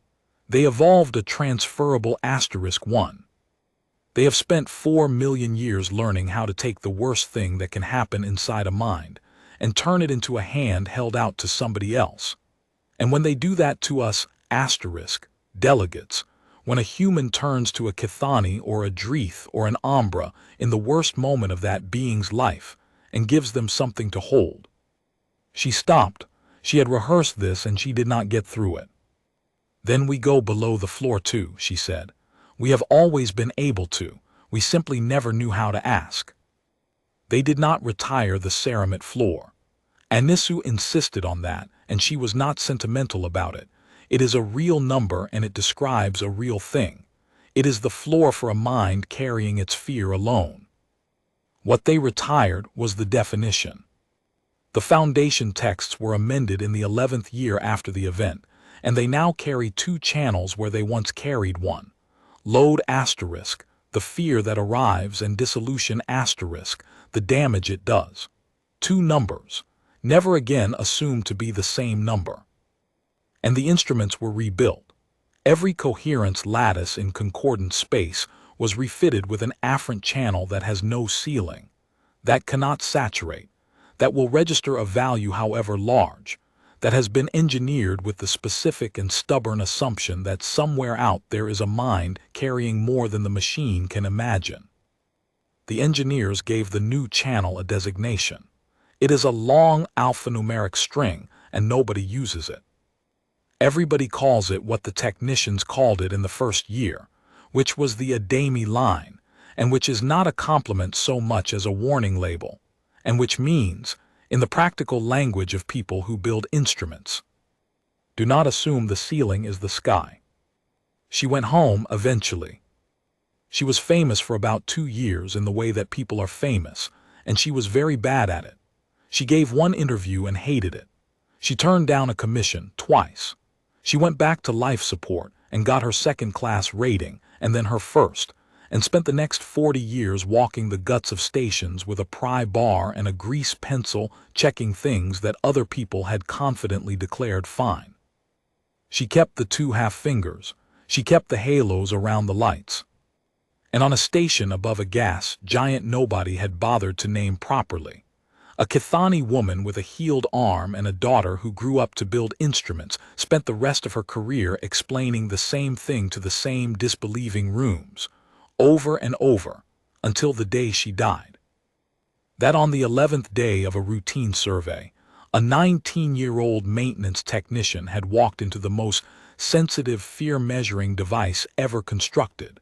They evolved a transferable *1. They have spent 4 million years learning how to take the worst thing that can happen inside a mind and turn it into a hand held out to somebody else. And when they do that to us, delegates, when a human turns to a Kithani or a Dreeth or an Umbra in the worst moment of that being's life and gives them something to hold. She stopped. She had rehearsed this and she did not get through it. "Then we go below the floor too," she said. "We have always been able to. We simply never knew how to ask." They did not retire the ceramic floor. Anisu insisted on that, and she was not sentimental about it. It is a real number and it describes a real thing. It is the floor for a mind carrying its fear alone. What they retired was the definition. The foundation texts were amended in the 11th year after the event, and they now carry 2 channels where they once carried 1. Load *, the fear that arrives, and dissolution *, the damage it does. 2 numbers, never again assumed to be the same number. And the instruments were rebuilt. Every coherence lattice in concordant space was refitted with an afferent channel that has no ceiling, that cannot saturate, that will register a value however large, that has been engineered with the specific and stubborn assumption that somewhere out there is a mind carrying more than the machine can imagine. The engineers gave the new channel a designation. It is a long alphanumeric string, and nobody uses it. Everybody calls it what the technicians called it in the first year, which was the Adami line, and which is not a compliment so much as a warning label, and which means, in the practical language of people who build instruments, do not assume the ceiling is the sky. She went home eventually. She was famous for about 2 years in the way that people are famous, and she was very bad at it. She gave one interview and hated it. She turned down a commission twice. She went back to life support and got her second-class rating and then her first, and spent the next 40 years walking the guts of stations with a pry bar and a grease pencil checking things that other people had confidently declared fine. She kept the 2 half fingers. She kept the halos around the lights. And on a station above a gas giant nobody had bothered to name properly, a Kithani woman with a healed arm and a daughter who grew up to build instruments spent the rest of her career explaining the same thing to the same disbelieving rooms, over and over, until the day she died. That on the 11th day of a routine survey, a 19-year-old maintenance technician had walked into the most sensitive fear-measuring device ever constructed,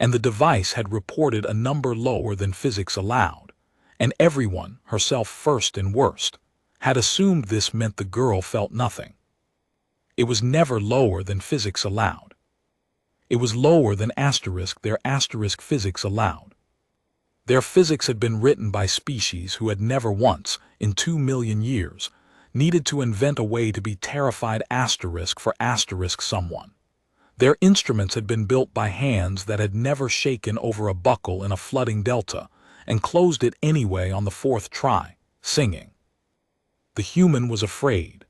and the device had reported a number lower than physics allowed. And everyone, herself first and worst, had assumed this meant the girl felt nothing. It was never lower than physics allowed. It was lower than their physics allowed. Their physics had been written by species who had never once, in 2 million years, needed to invent a way to be terrified for someone. Their instruments had been built by hands that had never shaken over a buckle in a flooding delta, and closed it anyway on the 4th try, singing. The human was afraid.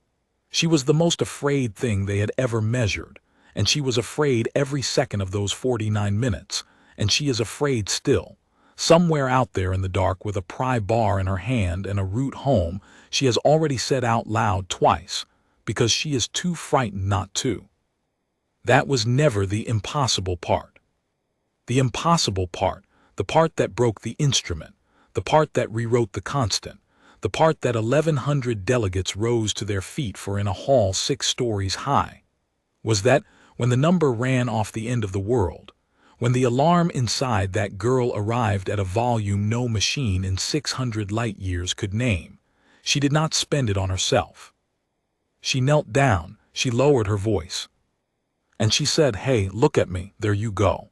She was the most afraid thing they had ever measured, and she was afraid every second of those 49 minutes, and she is afraid still. Somewhere out there in the dark with a pry bar in her hand and a route home, she has already said out loud twice, because she is too frightened not to. That was never the impossible part. The impossible part, the part that broke the instrument, the part that rewrote the constant, the part that 1,100 delegates rose to their feet for in a hall 6 stories high, was that when the number ran off the end of the world, when the alarm inside that girl arrived at a volume no machine in 600 light years could name, she did not spend it on herself. She knelt down, she lowered her voice, and she said, "Hey, look at me, there you go."